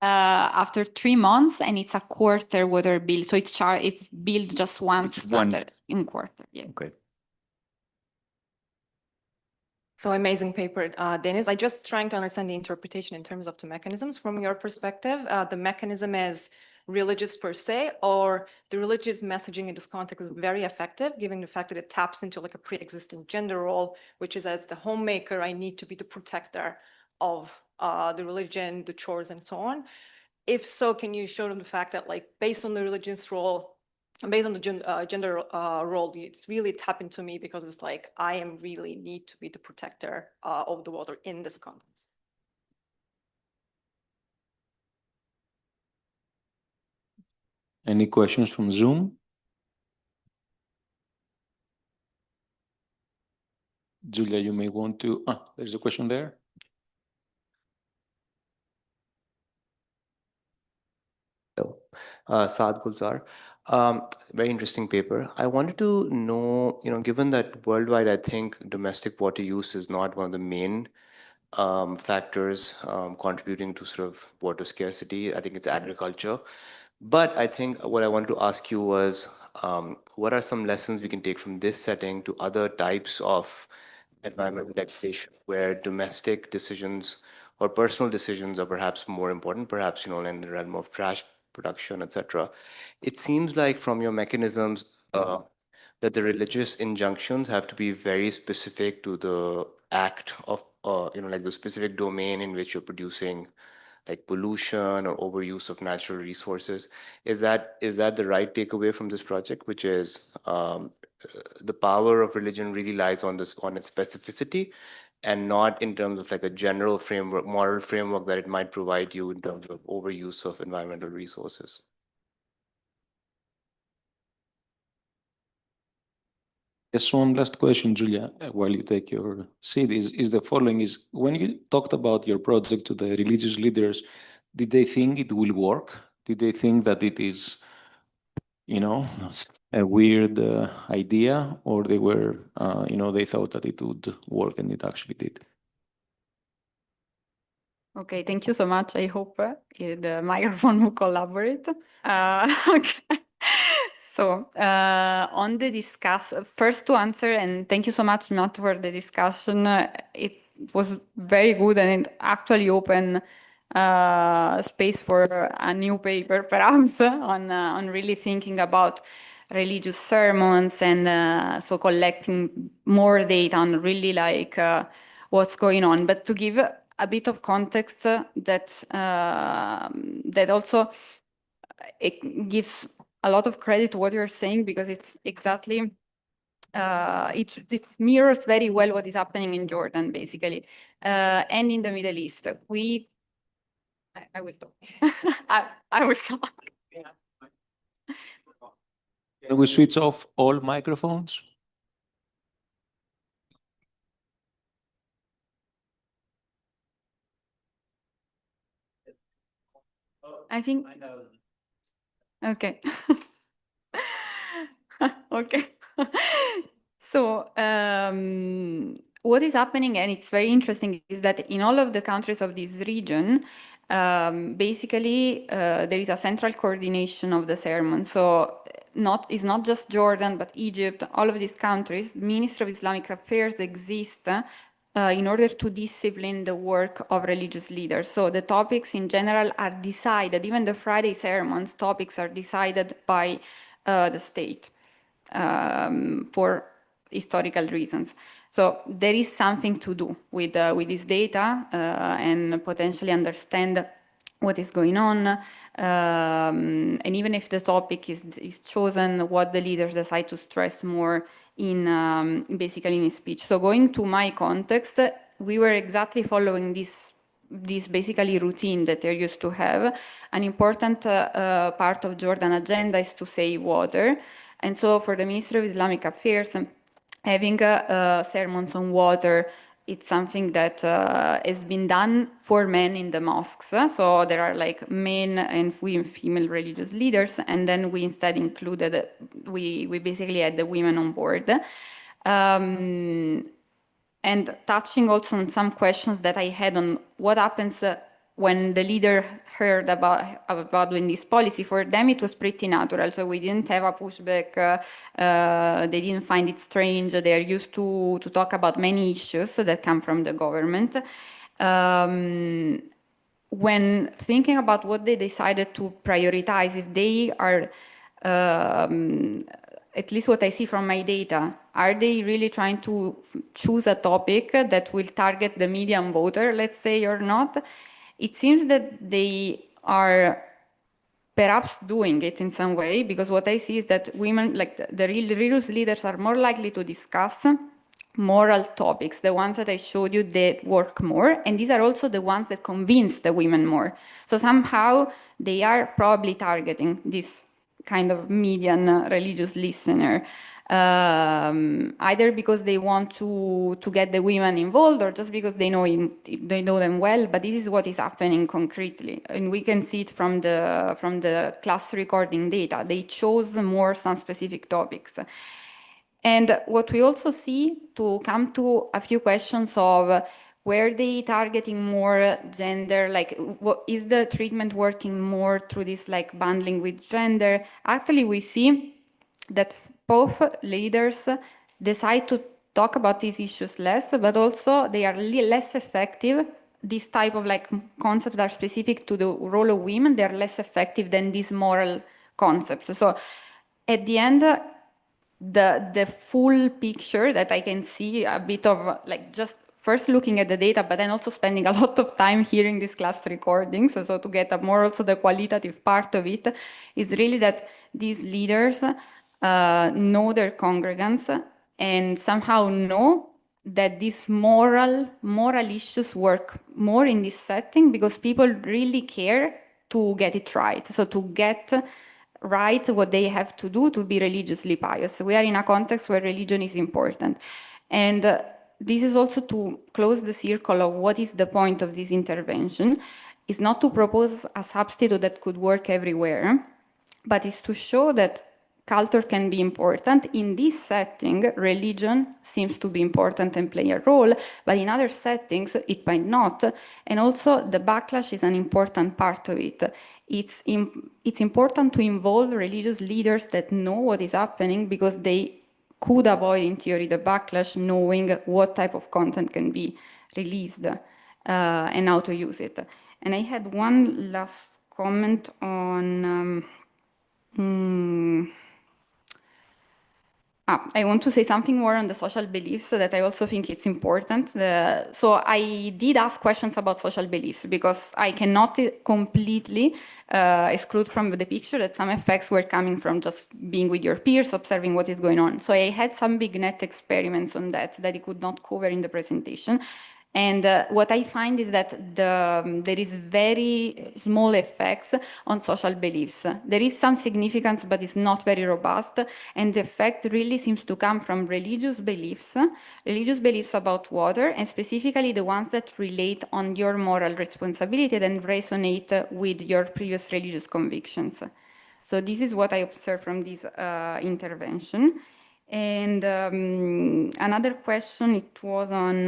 After 3 months, and it's a quarter water bill. So it's billed just once in quarter. Yeah. Okay. So amazing paper, Dennis. I just trying to understand the interpretation in terms of the mechanisms from your perspective. The mechanism is religious per se, or the religious messaging in this context is very effective, given the fact that it taps into like a pre-existing gender role, which is as the homemaker, I need to be the protector of the religion, the chores, and so on. If so, can you show them the fact that like based on the religion's role, based on the gender role, it's really tap into me because it's like, I am really need to be the protector of the water in this context. Any questions from Zoom? Julia, you may want to, there's a question there. Saad Gulzar. Very interesting paper. I wanted to know, given that worldwide, I think domestic water use is not one of the main factors contributing to sort of water scarcity. I think it's agriculture. But I think what I wanted to ask you was, what are some lessons we can take from this setting to other types of environmental degradation where domestic decisions or personal decisions are perhaps more important, perhaps, in the realm of trash production, etc. It seems like from your mechanisms that the religious injunctions have to be very specific to the act of, like the specific domain in which you're producing like pollution or overuse of natural resources. Is that the right takeaway from this project, which is the power of religion really lies on its specificity and not in terms of like a general framework, moral framework that it might provide you in terms of overuse of environmental resources? Yes, one last question, Julia, while you take your seat, is the following: is when you talked about your project to the religious leaders, did they think it will work? Did they think that it is, a weird idea, or they were, they thought that it would work and it actually did? Okay, thank you so much. I hope the microphone will collaborate. Okay. So on the first to answer, and thank you so much, Matt, for the discussion. It was very good and it actually opened space for a new paper, perhaps, on really thinking about religious sermons and so collecting more data on really like what's going on. But to give a bit of context that also it gives a lot of credit to what you're saying, because it's exactly it mirrors very well what is happening in Jordan, basically, and in the Middle East. I will talk. I will talk. Can we switch off all microphones? I think. Okay. Okay. So what is happening, and it's very interesting, is that in all of the countries of this region, basically there is a central coordination of the sermon. So it's not just Jordan, but Egypt, all of these countries, Ministry of Islamic Affairs exist in order to discipline the work of religious leaders. So the topics in general are decided, even the Friday sermons topics are decided by the state for historical reasons. So there is something to do with this data and potentially understand what is going on. And even if the topic is chosen, what the leaders decide to stress more in basically in speech. So going to my context, we were exactly following this basically routine that they're used to have. An important part of Jordan agenda is to save water. And so for the Ministry of Islamic Affairs, having sermons on water, it's something that has been done for men in the mosques. So there are like men and female religious leaders, and then we instead included, we basically had the women on board. And touching also on some questions that I had on what happens when the leader heard about doing this policy. For them, it was pretty natural. So we didn't have a pushback. They didn't find it strange. They are used to talk about many issues that come from the government. When thinking about what they decided to prioritize, if they are, at least what I see from my data, are they really trying to choose a topic that will target the median voter, let's say, or not? It seems that they are perhaps doing it in some way, because what I see is that women, like the religious leaders, are more likely to discuss moral topics, the ones that I showed you that work more, and these are also the ones that convince the women more. So somehow they are probably targeting this kind of median religious listener. either because they want to get the women involved or just because they know them well. But this is what is happening concretely, and we can see it from the class recording data. They chose more some specific topics. And what we also see, to come to a few questions of were they targeting more gender, like what is the treatment working more through this like bundling with gender? Actually, we see that both leaders decide to talk about these issues less, but also they are less effective. This type of like concepts that are specific to the role of women, they're less effective than these moral concepts. So at the end, the full picture that I can see a bit of like just first looking at the data, but then also spending a lot of time hearing these class recordings, so to get a more also the qualitative part of it, is really that these leaders know their congregants and somehow know that these moral issues work more in this setting because people really care to get it right. So to get right what they have to do to be religiously pious. We are in a context where religion is important. And this is also to close the circle of what is the point of this intervention. It's not to propose a substitute that could work everywhere, but it's to show that culture can be important. In this setting, religion seems to be important and play a role, but in other settings, it might not. And also, the backlash is an important part of it. It's important to involve religious leaders that know what is happening because they could avoid, in theory, the backlash, knowing what type of content can be released and how to use it. And I had one last comment on I want to say something more on the social beliefs that I also think it's important. So I did ask questions about social beliefs because I cannot completely exclude from the picture that some effects were coming from just being with your peers, observing what is going on. So I had some big net experiments on that I could not cover in the presentation. And what I find is that there is very small effects on social beliefs. There is some significance, but it's not very robust. And the effect really seems to come from religious beliefs about water, and specifically the ones that relate on your moral responsibility and resonate with your previous religious convictions. So this is what I observed from this intervention. And another question, it was on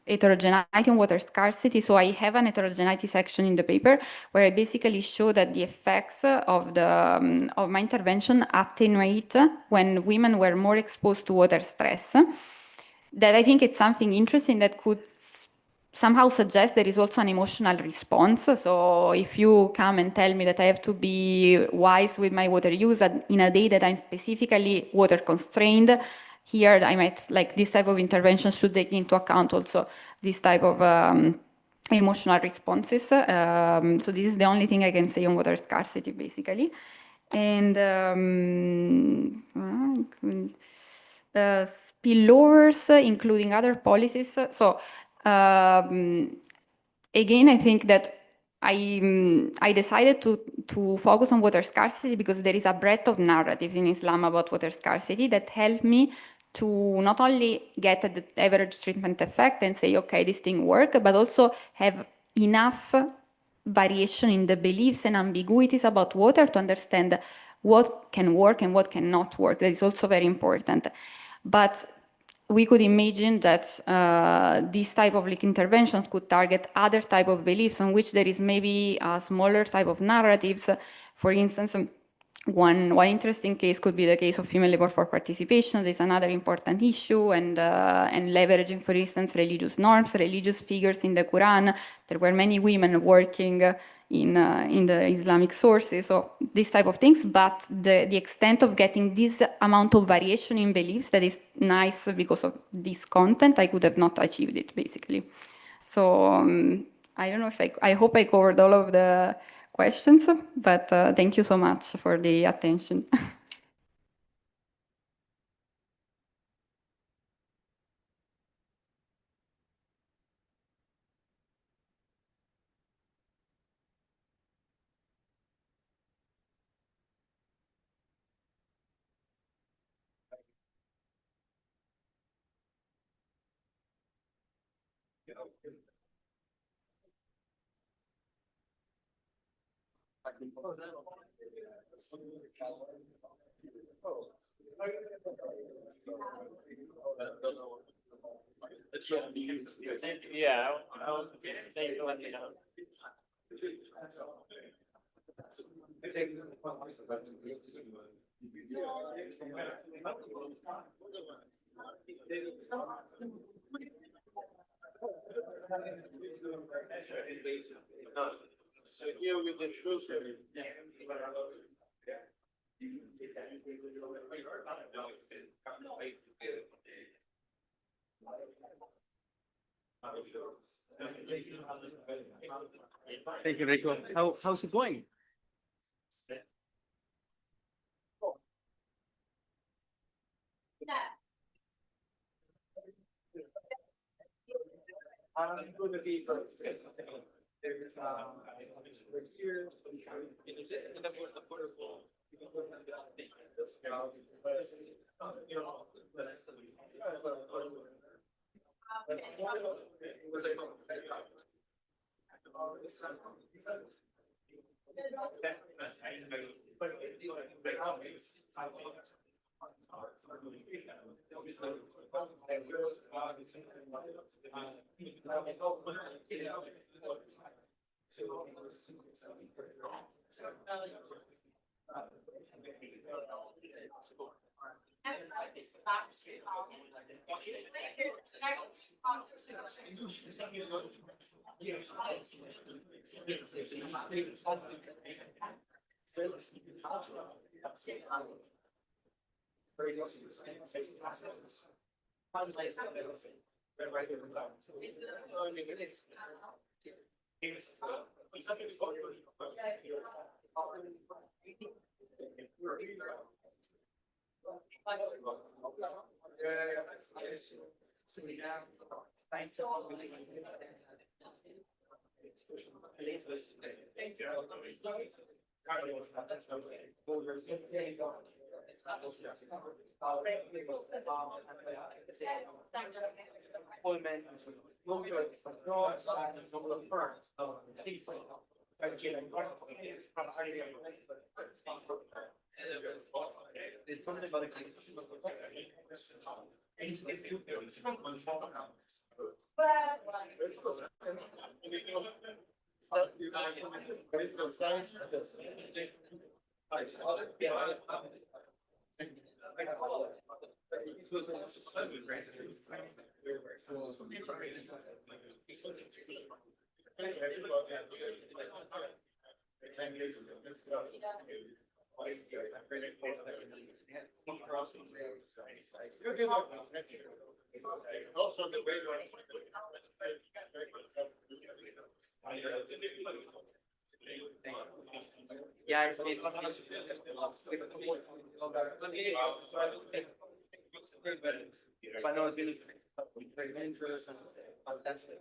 heterogeneity and water scarcity. So I have an heterogeneity section in the paper where I basically show that the effects of my intervention attenuate when women were more exposed to water stress. That I think it's something interesting that could somehow suggest there is also an emotional response. So if you come and tell me that I have to be wise with my water use in a day that I'm specifically water constrained, here I might, like this type of intervention should take into account also this type of emotional responses. So this is the only thing I can say on water scarcity, basically. And spillovers, including other policies. So again, I think that I decided to focus on water scarcity because there is a breadth of narratives in Islam about water scarcity that help me to not only get at the average treatment effect and say, okay, this thing works, but also have enough variation in the beliefs and ambiguities about water to understand what can work and what cannot work. That is also very important. But we could imagine that this type of interventions could target other type of beliefs on which there is maybe a smaller type of narratives. For instance, one interesting case could be the case of female labor for participation. There's another important issue, and leveraging, for instance, religious norms, religious figures in the Quran. There were many women working in the Islamic sources, so this type of things, but the extent of getting this amount of variation in beliefs that is nice because of this content, I could have not achieved it, basically. So I don't know if I hope I covered all of the questions, but thank you so much for the attention. Yeah, thank you for letting me know. So here with the truth. Thank you, Rico. How's it going? Also the way Yeah, it's been. I know it's been very dangerous and fantastic.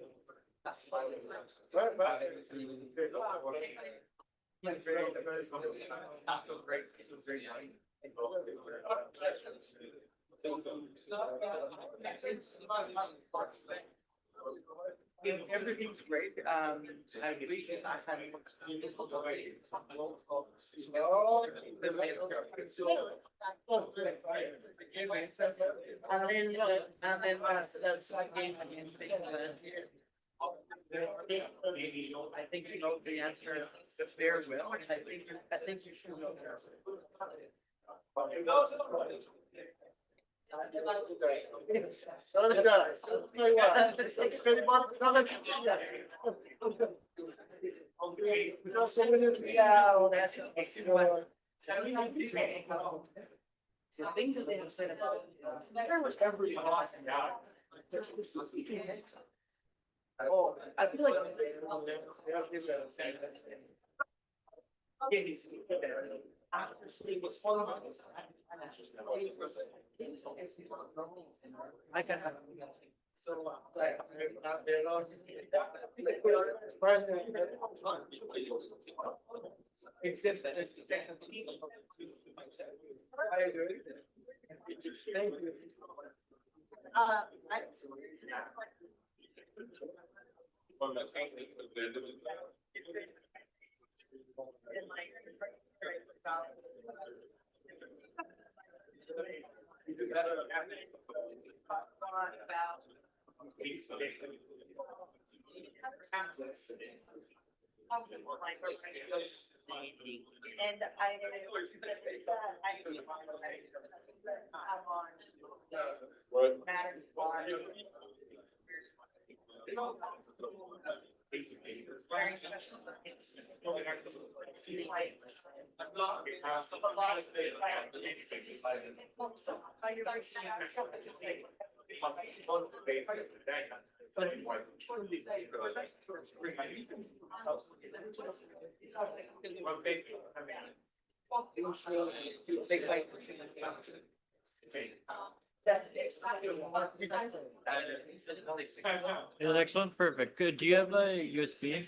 Everything's great. I wish I had and then that's a game against England. I think you know the answer very well, and I think you should know the answer. So the guys, The things that they have said about pretty much every oh, I feel like after sleep was 4 months, I can have so like it's just that it's exactly I agree. Thank you. And matters why. Wearing special it's like The next one, perfect. Good. Do you have a USB?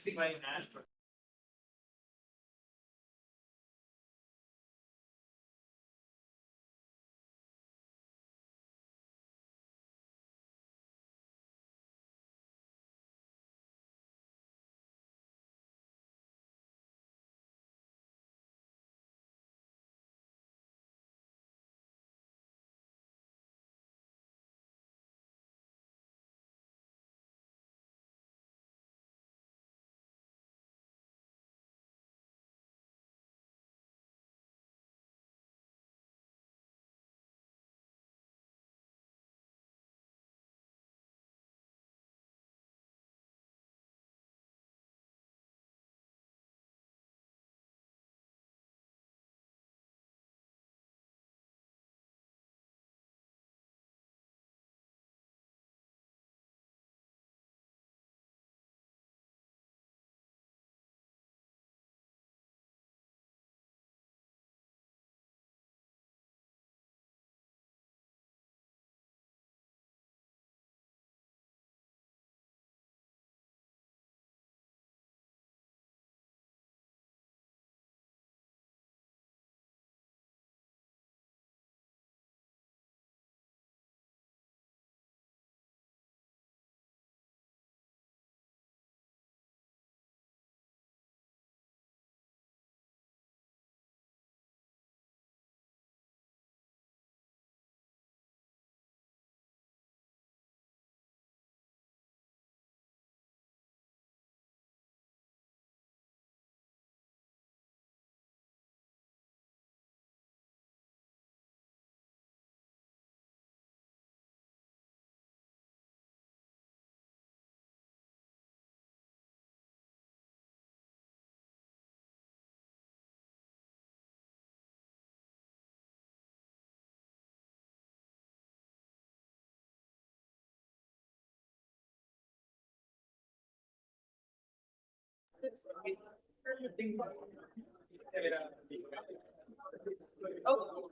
Oh,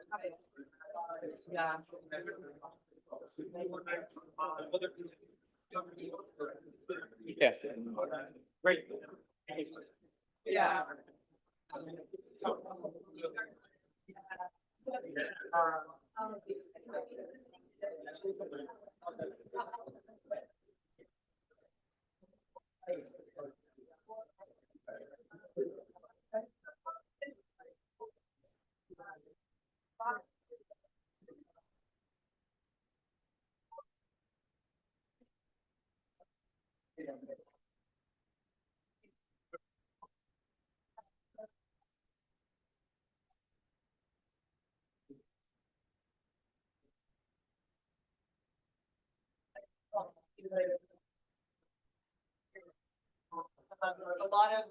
yeah. Yeah. Great. Yeah. A lot of.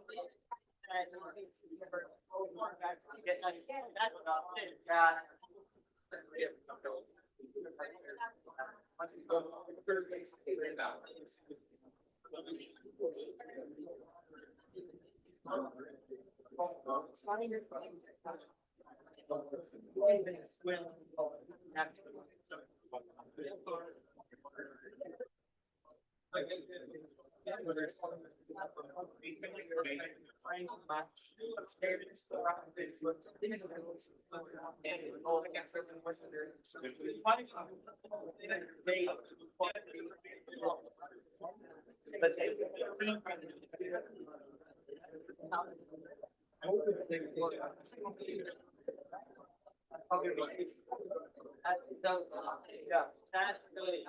Yeah, that's really.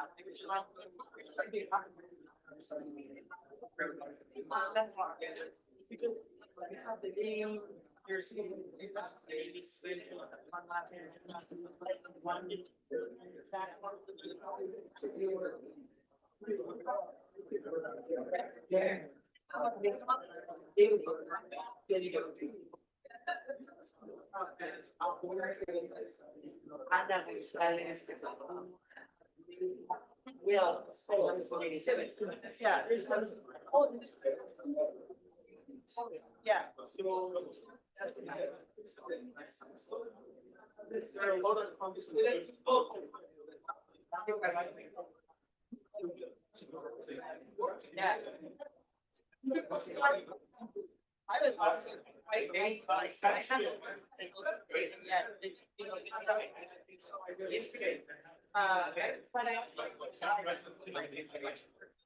Well, yeah. Yeah.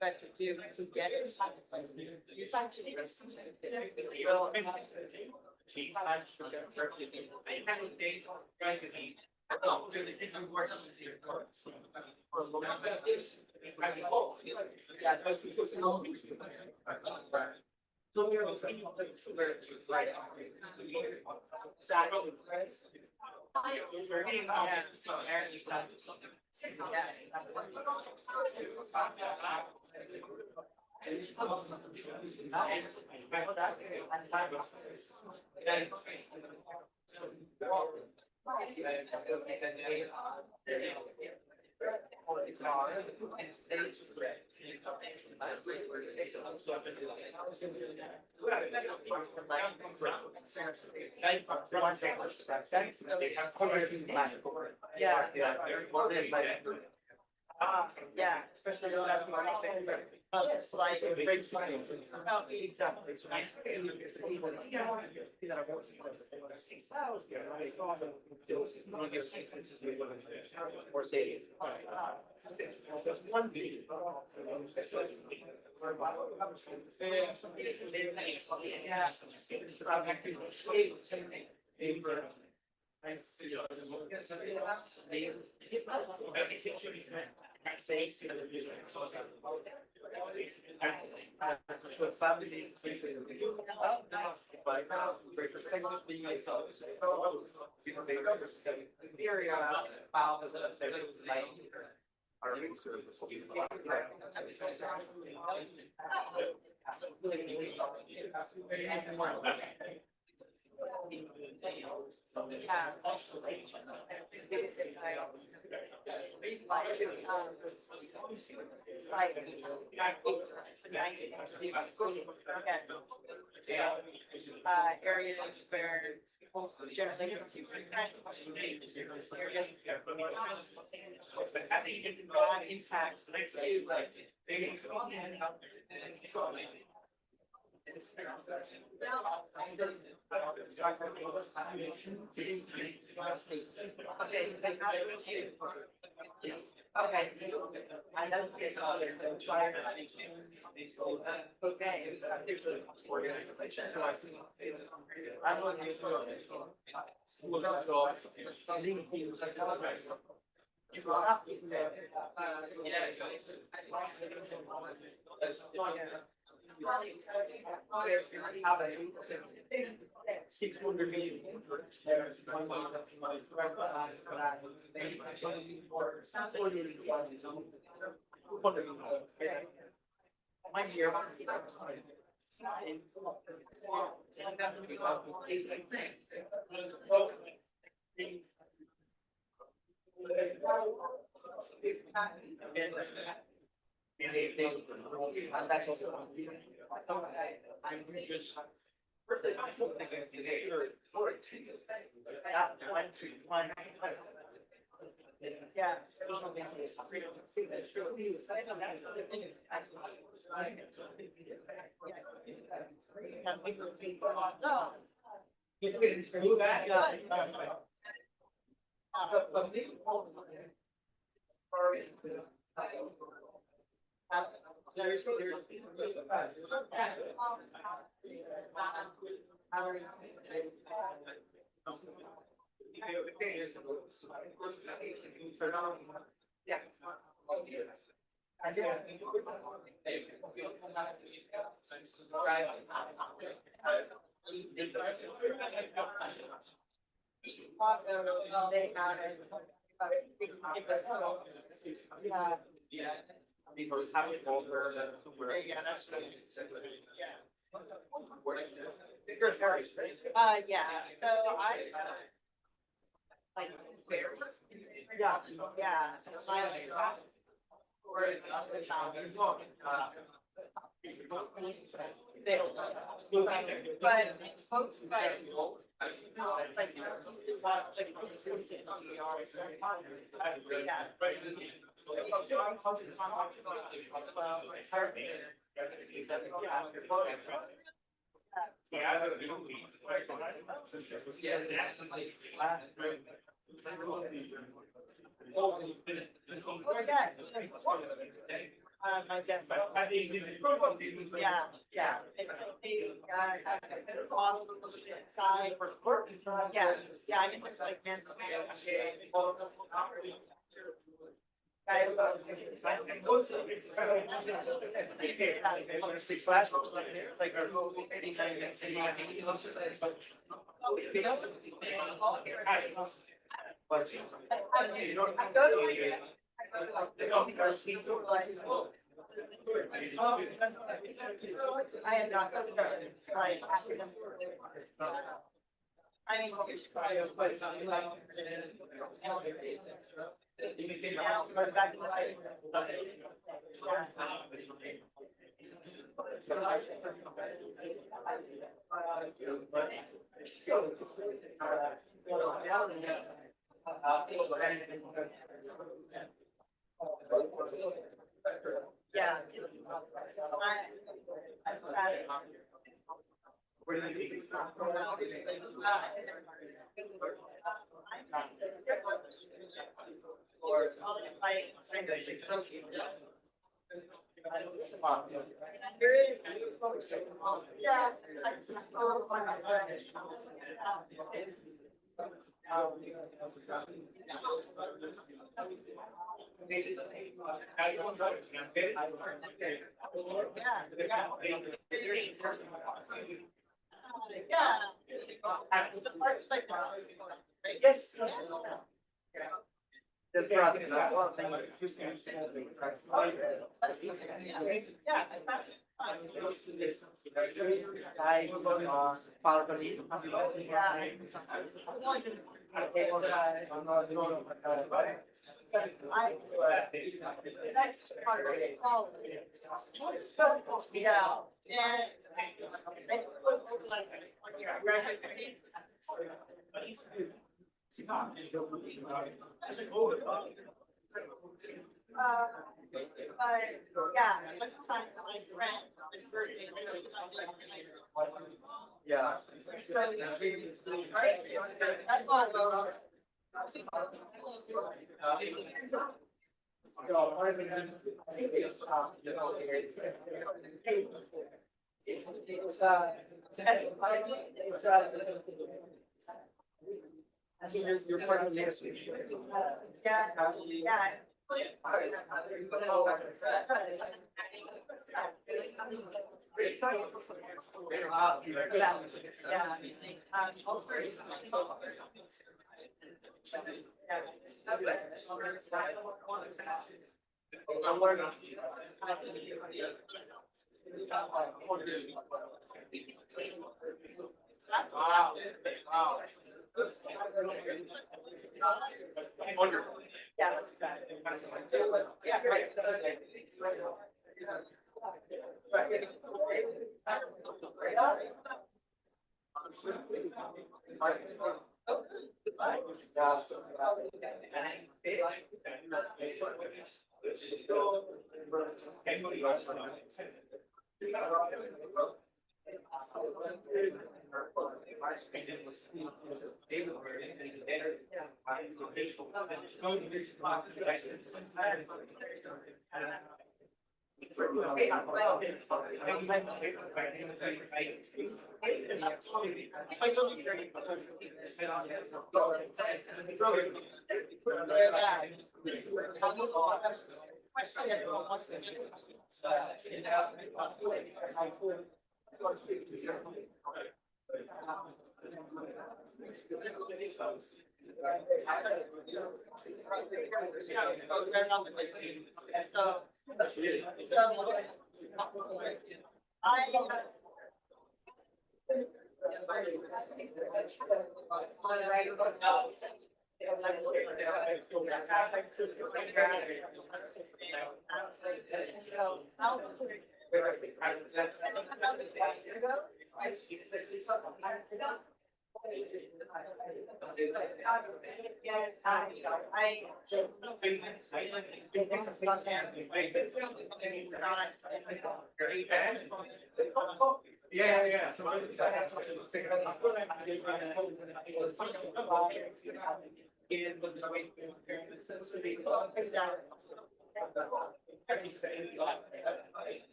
But to get it. Yeah. Yeah, especially when I'm it's like a great time. Oh, exactly. Areas where people generally Okay. I know. Okay. Yeah. Yeah, so like, yeah. I guess. Yeah, yeah. It's like the model of the inside. Yeah, yeah, I think it's like men's. I am not. Right. I mean, yeah. There is. Yeah. Yes. The brother. Yeah. You're part of this. Yeah, yeah. Wow. Wow. Yeah. Yeah, great.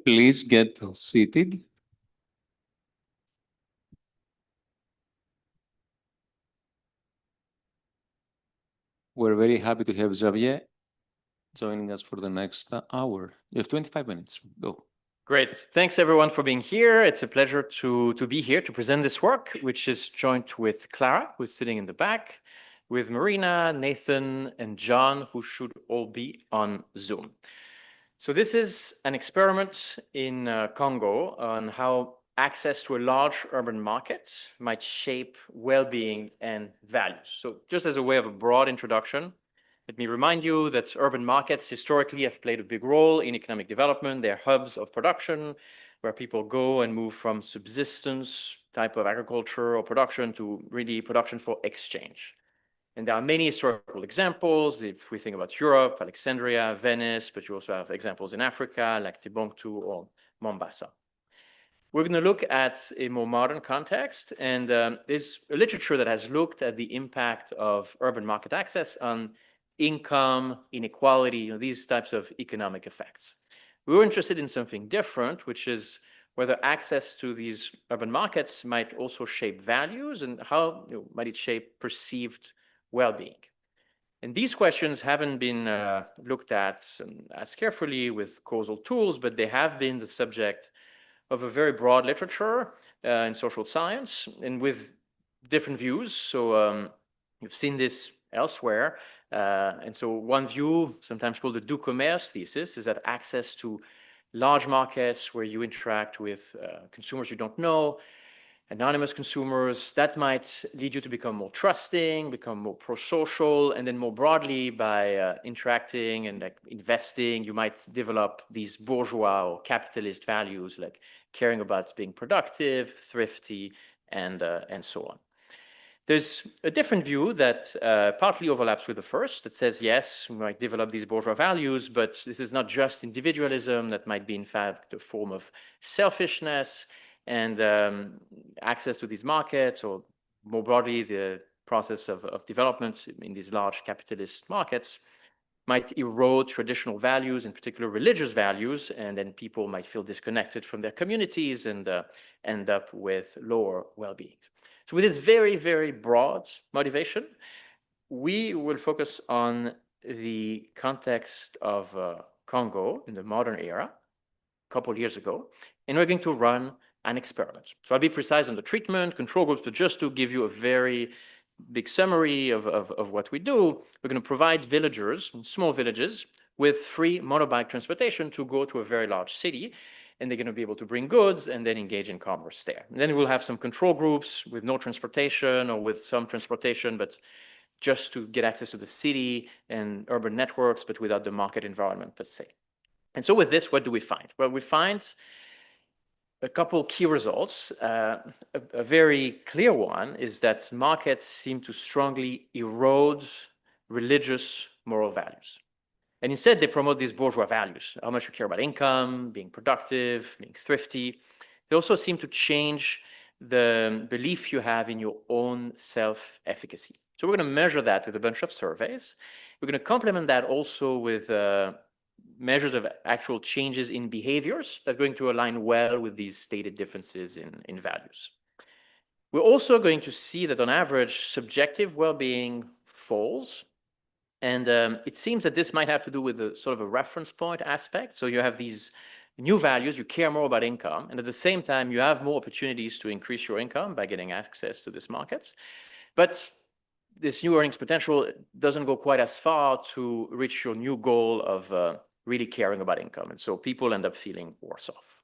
Please get seated. We're very happy to have Xavier joining us for the next hour. You have 25 minutes. Go. Great. Thanks everyone for being here. It's a pleasure to be here to present this work, which is joint with Clara, who's sitting in the back, with Marina, Nathan, and John, who should all be on Zoom. So this is an experiment in Congo on how access to a large urban market might shape well-being and values. So just as a way of a broad introduction, let me remind you that urban markets historically have played a big role in economic development. They're hubs of production where people go and move from subsistence type of agriculture or production to really production for exchange. And there are many historical examples. If we think about Europe, Alexandria, Venice, but you also have examples in Africa like Timbuktu or Mombasa. We're going to look at a more modern context, and there's a literature that has looked at the impact of urban market access on income, inequality, these types of economic effects. We were interested in something different, which is whether access to these urban markets might also shape values and how might it shape perceived well-being. And these questions haven't been looked at as carefully with causal tools, but they have been the subject of a very broad literature in social science and with different views. So you've seen this elsewhere. And so one view, sometimes called the du commerce thesis, is that access to large markets where you interact with consumers you don't know, anonymous consumers, that might lead you to become more trusting, become more pro-social, and then more broadly by interacting and investing, you might develop these bourgeois or capitalist values like caring about being productive, thrifty, and so on. There's a different view that partly overlaps with the first that says, yes, we might develop these bourgeois values, but this is not just individualism. That might be, in fact, a form of selfishness and access to these markets, or more broadly, the process of development in these large capitalist markets might erode traditional values, in particular religious values, and then people might feel disconnected from their communities and end up with lower well-being. So with this very, very broad motivation, we will focus on the context of Congo in the modern era, a couple of years ago, and we're going to run an experiment. So I'll be precise on the treatment, control groups, but just to give you a very big summary of what we do, we're going to provide villagers, small villages, with free motorbike transportation to go to a very large city. and they're going to be able to bring goods and then engage in commerce there. And then we'll have some control groups with no transportation or with some transportation, but just to get access to the city and urban networks, but without the market environment per se. And so with this, what do we find? Well, we find a couple key results. A very clear one is that markets seem to strongly erode religious moral values. And instead, they promote these bourgeois values, how much you care about income, being productive, being thrifty. They also seem to change the belief you have in your own self-efficacy. So we're going to measure that with a bunch of surveys. We're going to complement that also with measures of actual changes in behaviors that are going to align well with these stated differences in values. We're also going to see that on average, subjective well-being falls. And it seems that this might have to do with a sort of a reference point aspect. So you have these new values, you care more about income, and at the same time, you have more opportunities to increase your income by getting access to this market. But this new earnings potential doesn't go quite as far to reach your new goal of really caring about income. And so people end up feeling worse off.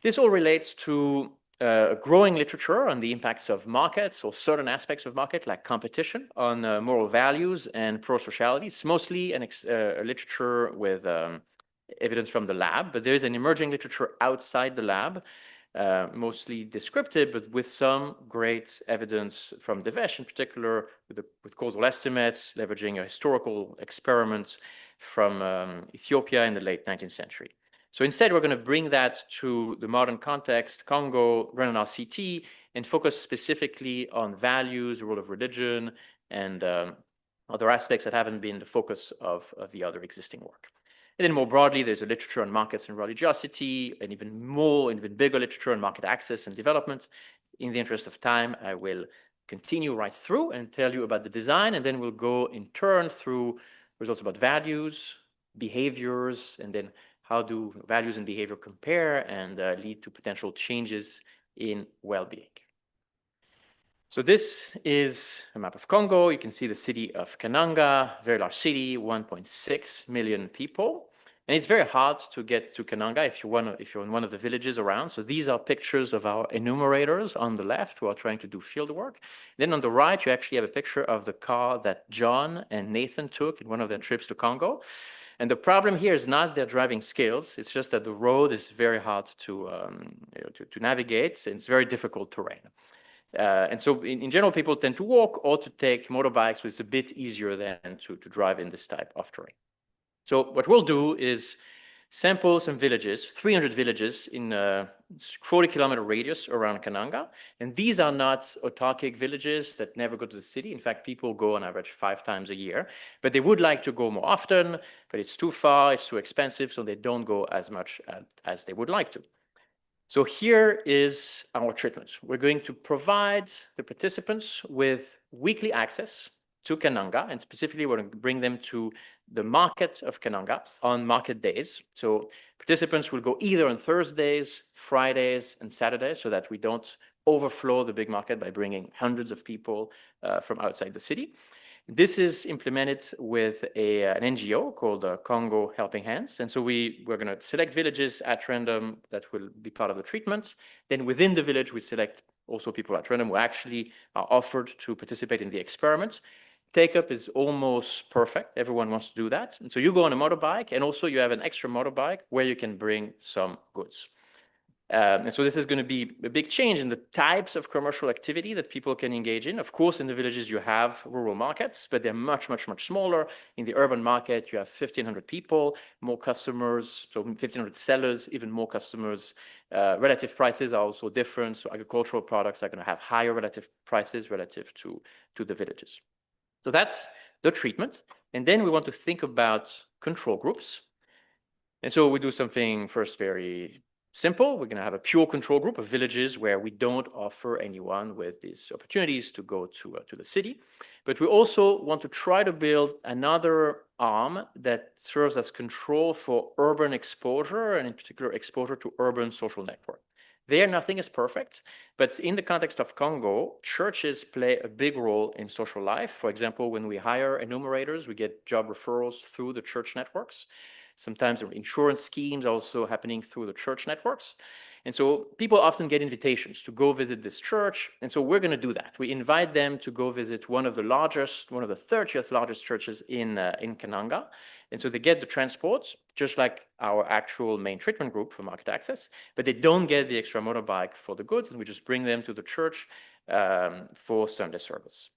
This all relates to a growing literature on the impacts of markets or certain aspects of market, like competition, on moral values and pro-sociality. It's mostly a literature with evidence from the lab, but there is an emerging literature outside the lab, mostly descriptive, but with some great evidence from Devesh, in particular, with causal estimates, leveraging a historical experiment from Ethiopia in the late 19th century. So instead, we're going to bring that to the modern context, Congo, run an RCT, and focus specifically on values, the role of religion, and other aspects that haven't been the focus of the other existing work. And then more broadly, there's a literature on markets and religiosity, and even bigger literature on market access and development. In the interest of time, I will continue right through and tell you about the design, and then we'll go in turn through results about values, behaviors, and then how do values and behavior compare and lead to potential changes in well-being. So this is a map of Congo. You can see the city of Kananga, very large city, 1.6 million people. And it's very hard to get to Kananga if you're in one of the villages around. So these are pictures of our enumerators on the left who are trying to do field work. Then on the right, you actually have a picture of the car that John and Nathan took in one of their trips to Congo. And the problem here is not their driving skills. It's just that the road is very hard to navigate, and it's very difficult terrain. And so in general, people tend to walk or to take motorbikes, which is a bit easier than to drive in this type of terrain. So what we'll do is sample some villages, 300 villages in a 40-kilometer radius around Kananga. And these are not autarkic villages that never go to the city. In fact, people go on average 5 times a year. But they would like to go more often, but it's too far, it's too expensive, so they don't go as much as they would like to. So here is our treatment. We're going to provide the participants with weekly access to Kananga, and specifically we're going to bring them to the market of Kananga on market days. So participants will go either on Thursdays, Fridays, and Saturdays so that we don't overflow the big market by bringing hundreds of people from outside the city. This is implemented with an NGO called Congo Helping Hands. And so we're going to select villages at random that will be part of the treatment. Then within the village, we select also people at random who actually are offered to participate in the experiment. Take-up is almost perfect. Everyone wants to do that. And so you go on a motorbike, and also you have an extra motorbike where you can bring some goods. And so this is going to be a big change in the types of commercial activity that people can engage in. Of course, in the villages, you have rural markets, but they're much, much, much smaller. In the urban market, you have 1,500 people, more customers, so 1,500 sellers, even more customers. Relative prices are also different. So agricultural products are going to have higher relative prices relative to the villages. So that's the treatment. And then we want to think about control groups. And so we do something first very simple. We're going to have a pure control group of villages where we don't offer anyone with these opportunities to go to the city. But we also want to try to build another arm that serves as control for urban exposure, and in particular exposure to urban social network. There, nothing is perfect, but in the context of Congo, churches play a big role in social life. For example, when we hire enumerators, we get job referrals through the church networks. Sometimes there are insurance schemes also happening through the church networks. And so people often get invitations to go visit this church. And so we're going to do that. We invite them to go visit one of the 30th largest churches in Kananga. And so they get the transport, just like our actual main treatment group for market access, but they don't get the extra motorbike for the goods, and we just bring them to the church for Sunday service.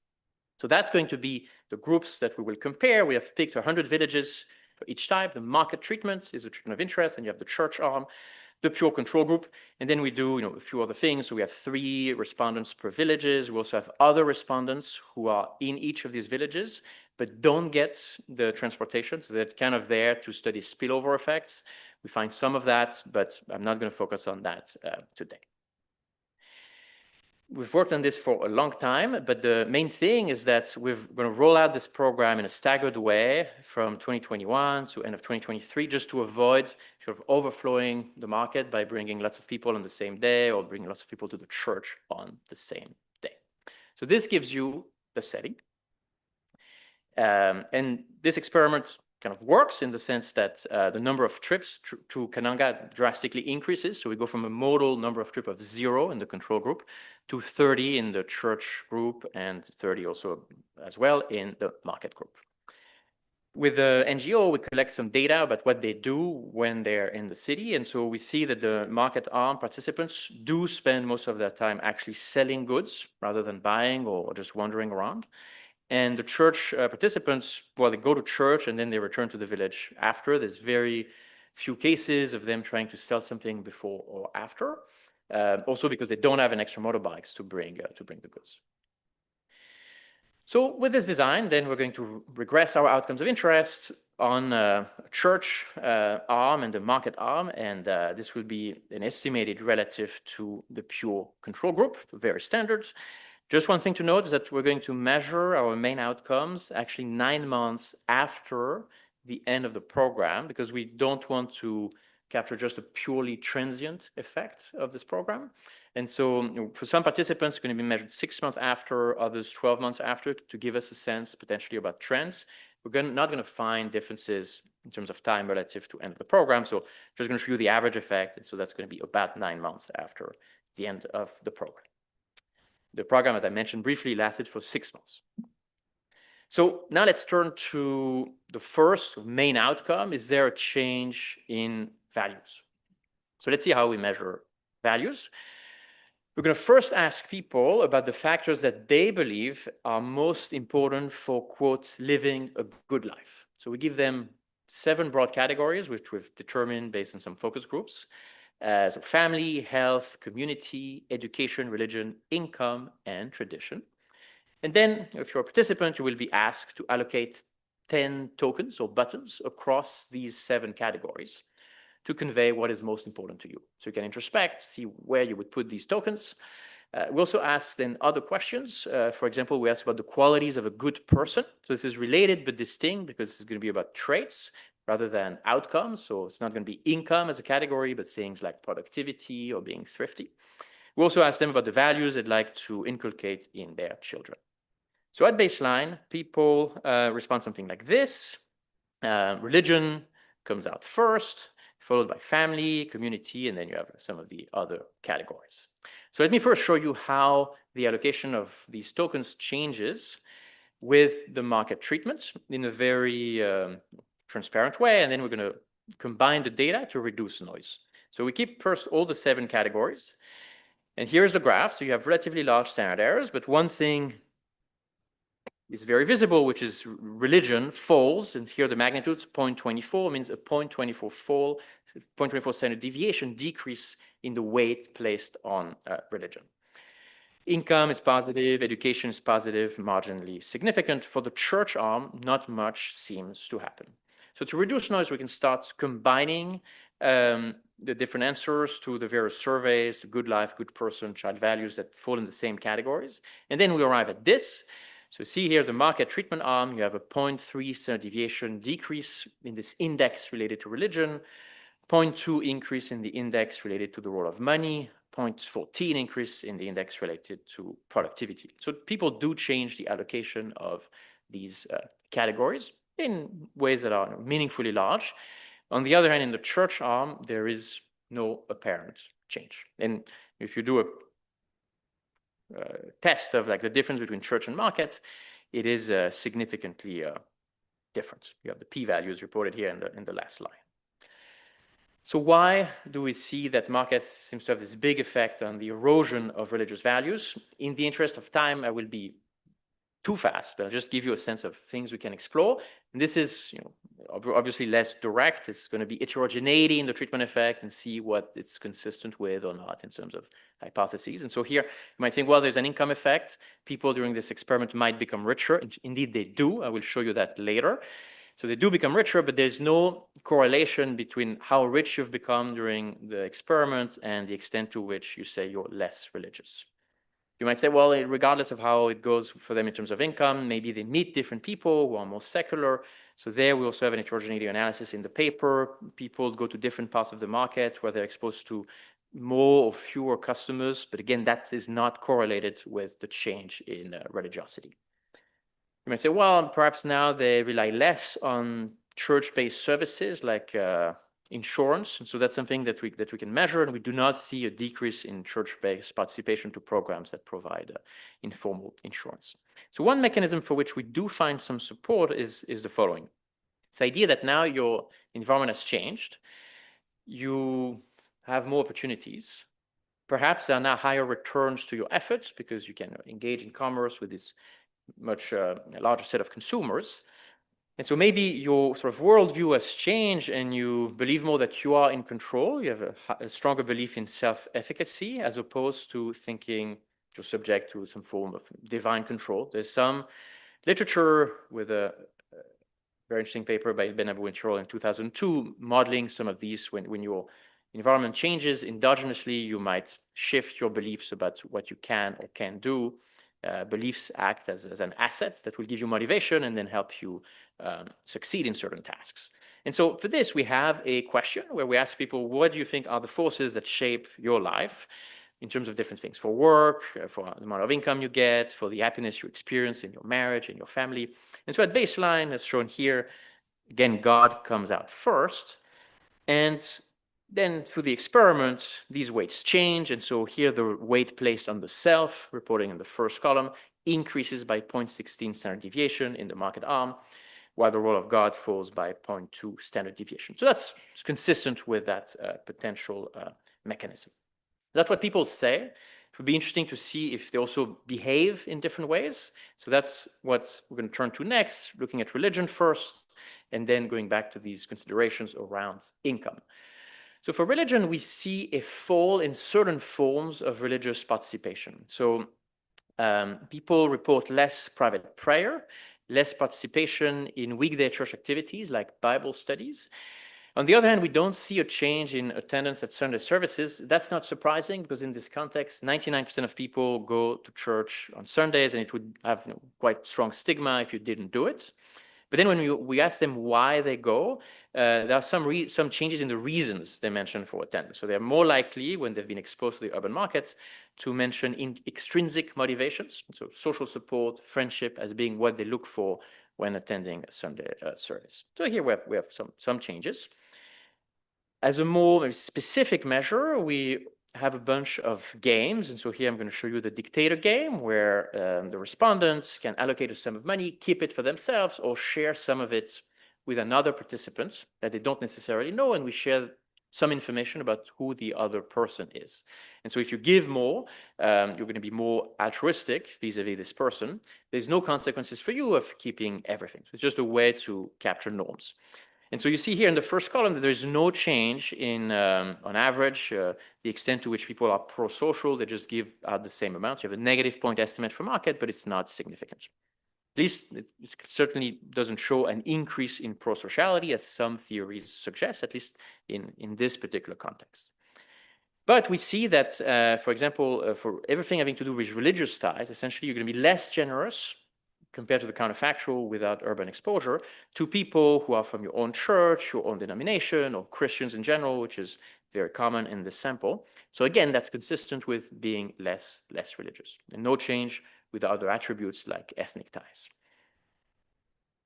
So that's going to be the groups that we will compare. We have picked 100 villages for each type. The market treatment is a treatment of interest, and you have the church arm, the pure control group, and then we do a few other things. So we have 3 respondents per villages. We also have other respondents who are in each of these villages, but don't get the transportation. So they're kind of there to study spillover effects. We find some of that, but I'm not going to focus on that today. We've worked on this for a long time, but the main thing is that we're going to roll out this program in a staggered way from 2021 to end of 2023, just to avoid sort of overflowing the market by bringing lots of people on the same day or bringing lots of people to the church on the same day. So this gives you the setting. And this experiment kind of works in the sense that the number of trips to Kananga drastically increases. So we go from a modal number of trips of 0 in the control group to 30 in the church group and 30 also as well in the market group. With the NGO, we collect some data about what they do when they're in the city. And so we see that the market arm participants do spend most of their time actually selling goods rather than buying or just wandering around. And the church participants, well, they go to church and then they return to the village after. There's very few cases of them trying to sell something before or after, also because they don't have an extra motorbikes to bring the goods. So with this design, then we're going to regress our outcomes of interest on a church arm and the market arm, and this will be an estimated relative to the pure control group, very standard. Just one thing to note is that we're going to measure our main outcomes actually 9 months after the end of the program, because we don't want to capture just a purely transient effect of this program. And so for some participants, it's going to be measured 6 months after, others 12 months after, to give us a sense potentially about trends. We're not going to find differences in terms of time relative to end of the program. So just going to show you the average effect. And so that's going to be about 9 months after the end of the program. The program, as I mentioned briefly, lasted for 6 months. So now let's turn to the first main outcome. Is there a change in values? So let's see how we measure values. We're going to first ask people about the factors that they believe are most important for, quote, living a good life. So we give them 7 broad categories, which we've determined based on some focus groups. So family, health, community, education, religion, income, and tradition. And then if you're a participant, you will be asked to allocate 10 tokens or buttons across these 7 categories to convey what is most important to you. So you can introspect, see where you would put these tokens. We also ask then other questions. For example, we ask about the qualities of a good person. So this is related but distinct because this is going to be about traits rather than outcomes. So it's not going to be income as a category, but things like productivity or being thrifty. We also ask them about the values they'd like to inculcate in their children. So at baseline, people respond something like this. Religion comes out first, followed by family, community, and then you have some of the other categories. So let me first show you how the allocation of these tokens changes with the market treatment in a very transparent way, and then we're going to combine the data to reduce noise. So we keep first all the 7 categories, and here's the graph. So you have relatively large standard errors, but one thing is very visible, which is religion falls, and here the magnitude 0.24 means a 0.24 fall, 0.24 standard deviation decrease in the weight placed on religion. Income is positive, education is positive, marginally significant. For the church arm, not much seems to happen. So to reduce noise, we can start combining the different answers to the various surveys, the good life, good person, child values that fall in the same categories. And then we arrive at this. So see here, the market treatment arm, you have a 0.3 standard deviation decrease in this index related to religion, 0.2 increase in the index related to the role of money, 0.14 increase in the index related to productivity. So people do change the allocation of these categories in ways that are meaningfully large. On the other hand, in the church arm, there is no apparent change. And if you do a test of like the difference between church and market, it is significantly different. You have the p-values reported here in the last line. So why do we see that market seems to have this big effect on the erosion of religious values? In the interest of time, I will be too fast, but I'll just give you a sense of things we can explore. And this is, obviously less direct. It's going to be heterogeneity in the treatment effect and see what it's consistent with or not in terms of hypotheses. And so here you might think, well, there's an income effect. People during this experiment might become richer. Indeed, they do. I will show you that later. So they do become richer, but there's no correlation between how rich you've become during the experiment and the extent to which you say you're less religious. You might say, well, regardless of how it goes for them in terms of income, maybe they meet different people who are more secular. So there we also have an heterogeneity analysis in the paper. People go to different parts of the market where they're exposed to more or fewer customers. But again, that is not correlated with the change in religiosity. You might say, well, perhaps now they rely less on church-based services like insurance. And so that's something that we can measure, and we do not see a decrease in church-based participation to programs that provide informal insurance. So one mechanism for which we do find some support is the following. It's the idea that now your environment has changed. You have more opportunities. Perhaps there are now higher returns to your efforts because you can engage in commerce with this much larger set of consumers. And so maybe your sort of worldview has changed and you believe more that you are in control. You have a stronger belief in self-efficacy as opposed to thinking you're subject to some form of divine control. There's some literature with a very interesting paper by Ben Abu-Intirol in 2002 modeling some of these. When your environment changes endogenously, you might shift your beliefs about what you can or can't do. Beliefs act as an asset that will give you motivation and then help you succeed in certain tasks. And so for this, we have a question where we ask people, what do you think are the forces that shape your life in terms of different things? For work, for the amount of income you get, for the happiness you experience in your marriage, in your family. And so at baseline, as shown here, again, God comes out first. And then through the experiment, these weights change. And so here the weight placed on the self, reporting in the first column, increases by 0.16 standard deviation in the market arm, while the role of God falls by 0.2 standard deviation. So that's consistent with that potential mechanism. That's what people say. It would be interesting to see if they also behave in different ways. So that's what we're going to turn to next, looking at religion first, and then going back to these considerations around income. So for religion, we see a fall in certain forms of religious participation. So people report less private prayer, less participation in weekday church activities like Bible studies. On the other hand, we don't see a change in attendance at Sunday services. That's not surprising because in this context, 99% of people go to church on Sundays, and it would have quite strong stigma if you didn't do it. But then when we ask them why they go, there are some changes in the reasons they mention for attendance. So they're more likely, when they've been exposed to the urban market, to mention extrinsic motivations, so social support, friendship, as being what they look for when attending a Sunday service. So here we have some changes. As a more specific measure, we have a bunch of games. And so here I'm going to show you the dictator game where the respondents can allocate a sum of money, keep it for themselves, or share some of it with another participant that they don't necessarily know. And we share some information about who the other person is. And so if you give more, you're going to be more altruistic vis-a-vis this person. There's no consequences for you of keeping everything. So it's just a way to capture norms. And so you see here in the first column that there's no change in, on average, the extent to which people are pro-social. They just give out the same amount. You have a negative point estimate for market, but it's not significant. At least it certainly doesn't show an increase in pro-sociality, as some theories suggest, at least in this particular context. But we see that, for example, for everything having to do with religious ties, essentially you're going to be less generous compared to the counterfactual without urban exposure, to people who are from your own church, your own denomination, or Christians in general, which is very common in this sample. So again, that's consistent with being less religious, and no change with other attributes like ethnic ties.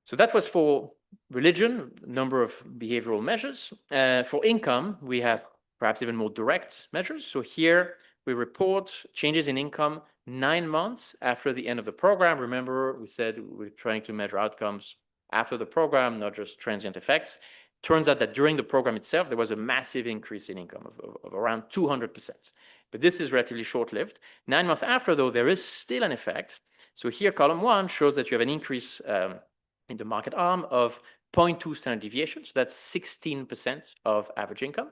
So that was for religion, number of behavioral measures. For income, we have perhaps even more direct measures. So here we report changes in income 9 months after the end of the program. Remember, we said we're trying to measure outcomes after the program, not just transient effects. Turns out that during the program itself, there was a massive increase in income of around 200%. But this is relatively short-lived. 9 months after, though, there is still an effect. So here, column 1 shows that you have an increase in the market arm of 0.2 standard deviation. So that's 16% of average income.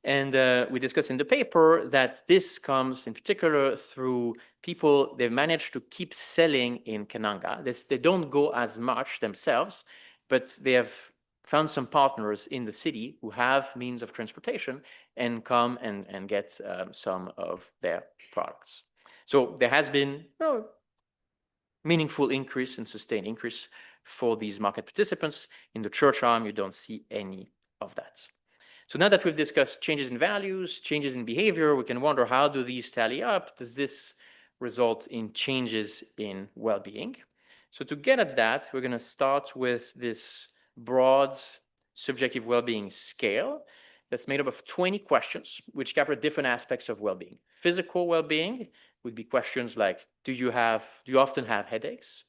And we discussed in the paper that this comes in particular through people, they managed to keep selling in Kananga. They don't go as much themselves, but they have found some partners in the city who have means of transportation and come and get some of their products. So there has been meaningful increase and sustained increase for these market participants. In the church arm, you don't see any of that. So now that we've discussed changes in values, changes in behavior, we can wonder, how do these tally up? Does this result in changes in well-being? So to get at that, we're going to start with this broad subjective well-being scale that's made up of 20 questions, which capture different aspects of well-being. Physical well-being would be questions like, do you often have headaches?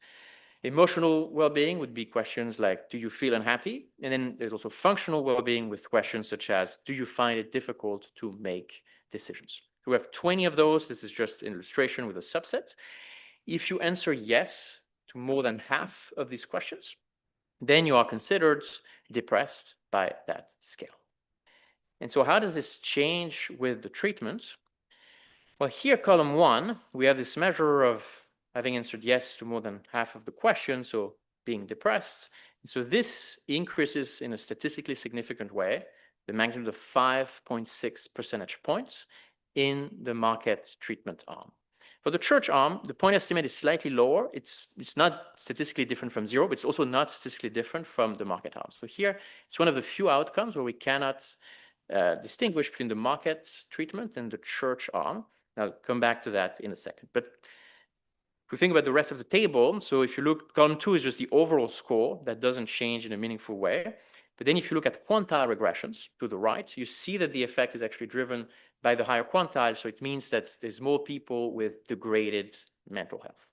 Emotional well-being would be questions like, do you feel unhappy? And then there's also functional well-being with questions such as, do you find it difficult to make decisions? So we have 20 of those. This is just an illustration with a subset. If you answer yes to more than half of these questions, then you are considered depressed by that scale. And so how does this change with the treatment? Well, here, column 1, we have this measure of having answered yes to more than half of the questions, so being depressed. And so this increases in a statistically significant way, the magnitude of 5.6 percentage points in the market treatment arm. For the church arm, the point estimate is slightly lower. It's not statistically different from 0, but it's also not statistically different from the market arm. So here, it's one of the few outcomes where we cannot distinguish between the market treatment and the church arm. I'll come back to that in a second. But if we think about the rest of the table, so if you look, column 2 is just the overall score that doesn't change in a meaningful way. But then if you look at quantile regressions to the right, you see that the effect is actually driven by the higher quantile. So it means that there's more people with degraded mental health,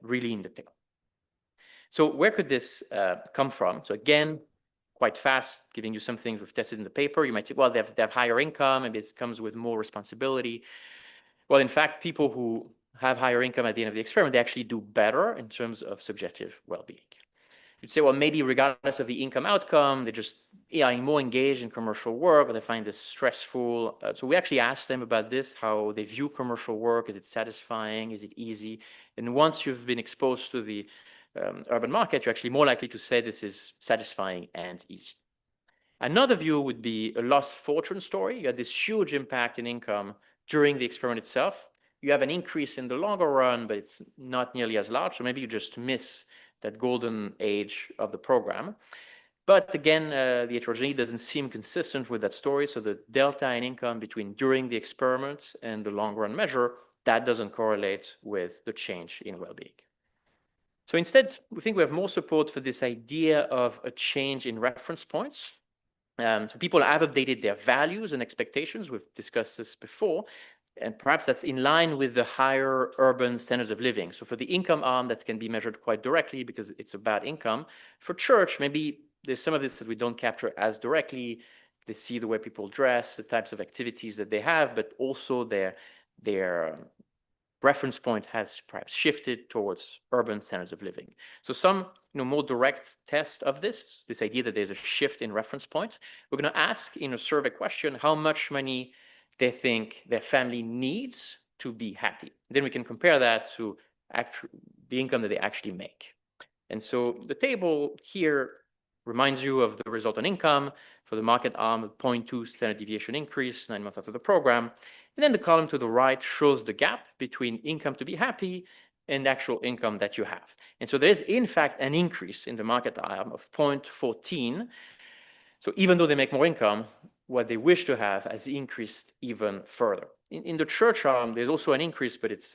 really in the tail. So where could this come from? So again, quite fast, giving you some things we've tested in the paper. You might say, well, they have higher income, maybe it comes with more responsibility. Well, in fact, people who have higher income at the end of the experiment, they actually do better in terms of subjective well-being. You'd say, well, maybe regardless of the income outcome, they're just more engaged in commercial work, or they find this stressful. So we actually asked them about this, how they view commercial work. Is it satisfying? Is it easy? And once you've been exposed to the urban market, you're actually more likely to say this is satisfying and easy. Another view would be a lost fortune story. You had this huge impact in income during the experiment itself. You have an increase in the longer run, but it's not nearly as large. So maybe you just miss that golden age of the program. But again, the heterogeneity doesn't seem consistent with that story. So the delta in income between during the experiment and the long run measure, that doesn't correlate with the change in well-being. So instead, we think we have more support for this idea of a change in reference points. So people have updated their values and expectations. We've discussed this before. And perhaps that's in line with the higher urban standards of living. So for the income arm, that can be measured quite directly because it's about income. For church, maybe there's some of this that we don't capture as directly. They see the way people dress, the types of activities that they have, but also their reference point has perhaps shifted towards urban standards of living. So some more direct test of this idea that there's a shift in reference point. We're going to ask in a survey question how much money they think their family needs to be happy. Then we can compare that to the income that they actually make. And so the table here reminds you of the result on income for the market arm, 0.2 standard deviation increase 9 months after the program. And then the column to the right shows the gap between income to be happy and actual income that you have. And so there's in fact an increase in the market arm of 0.14. So even though they make more income, what they wish to have has increased even further. In the church arm, there's also an increase, but it's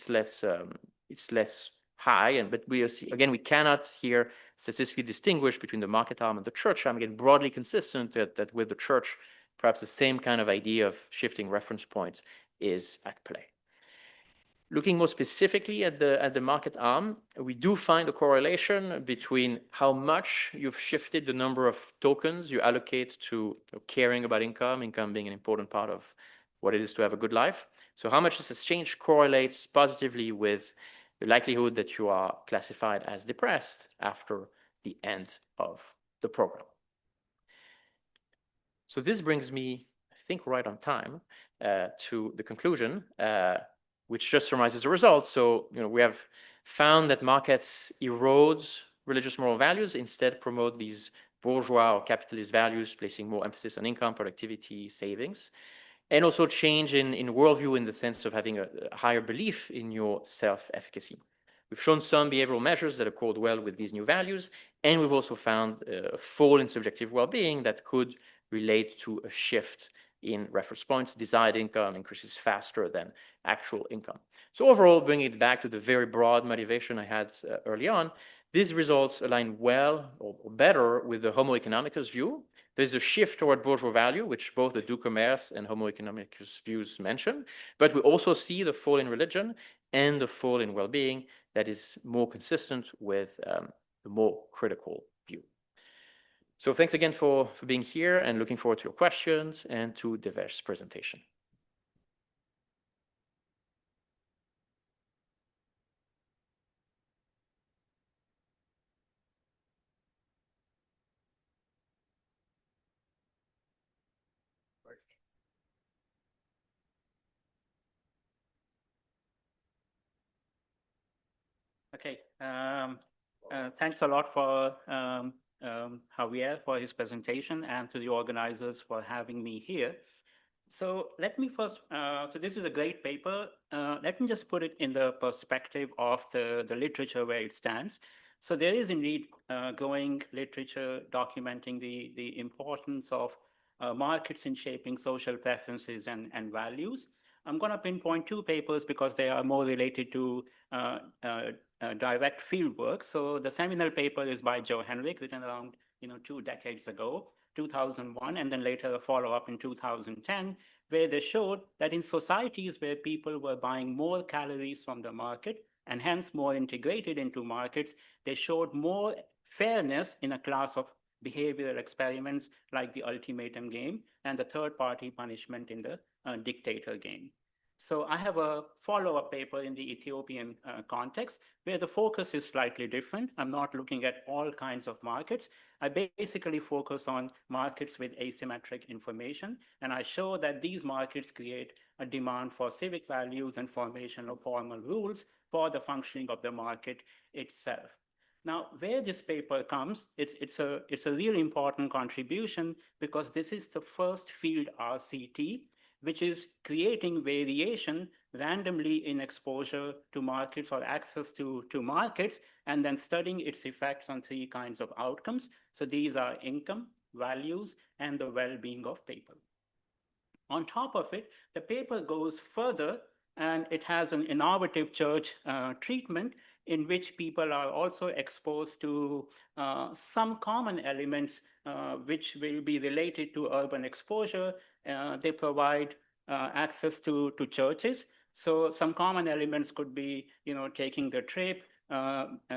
less high. But we again, we cannot here statistically distinguish between the market arm and the church arm. Again, broadly consistent that with the church, perhaps the same kind of idea of shifting reference point is at play. Looking more specifically at the market arm, we do find a correlation between how much you've shifted the number of tokens you allocate to caring about income being an important part of what it is to have a good life. So how much this has changed correlates positively with the likelihood that you are classified as depressed after the end of the program. So this brings me, I think, right on time to the conclusion, which just summarizes the results. So, we have found that markets erode religious moral values, instead promote these bourgeois or capitalist values, placing more emphasis on income, productivity, savings, and also change in worldview in the sense of having a higher belief in your self-efficacy. We've shown some behavioral measures that accord well with these new values, and we've also found a fall in subjective well-being that could relate to a shift in reference points. Desired income increases faster than actual income. So overall, bringing it back to the very broad motivation I had early on, these results align well or better with the Homo economicus view. There's a shift toward bourgeois value, which both the Du Commerce and Homo economicus views mention, but we also see the fall in religion and the fall in well-being that is more consistent with the more critical view. So thanks again for being here, and looking forward to your questions and to Devesh's presentation. Okay, thanks a lot for Javier for his presentation, and to the organizers for having me here. So let me first, so this is a great paper. Let me just put it in the perspective of the literature where it stands. So there is indeed growing literature documenting the importance of markets in shaping social preferences and values. I'm going to pinpoint two papers because they are more related to direct field work. So the seminal paper is by Joe Henrich, written around 2 decades ago, 2001, and then later a follow-up in 2010, where they showed that in societies where people were buying more calories from the market and hence more integrated into markets, they showed more fairness in a class of behavioral experiments like the ultimatum game and the third-party punishment in the dictator game. So I have a follow-up paper in the Ethiopian context where the focus is slightly different. I'm not looking at all kinds of markets. I basically focus on markets with asymmetric information, and I show that these markets create a demand for civic values and formation of formal rules for the functioning of the market itself. Now, where this paper comes, it's a really important contribution because this is the first field RCT, which is creating variation randomly in exposure to markets or access to markets, and then studying its effects on 3 kinds of outcomes. So these are income, values, and the well-being of people. On top of it, the paper goes further, and it has an innovative church treatment in which people are also exposed to some common elements which will be related to urban exposure. They provide access to churches. So some common elements could be, taking the trip,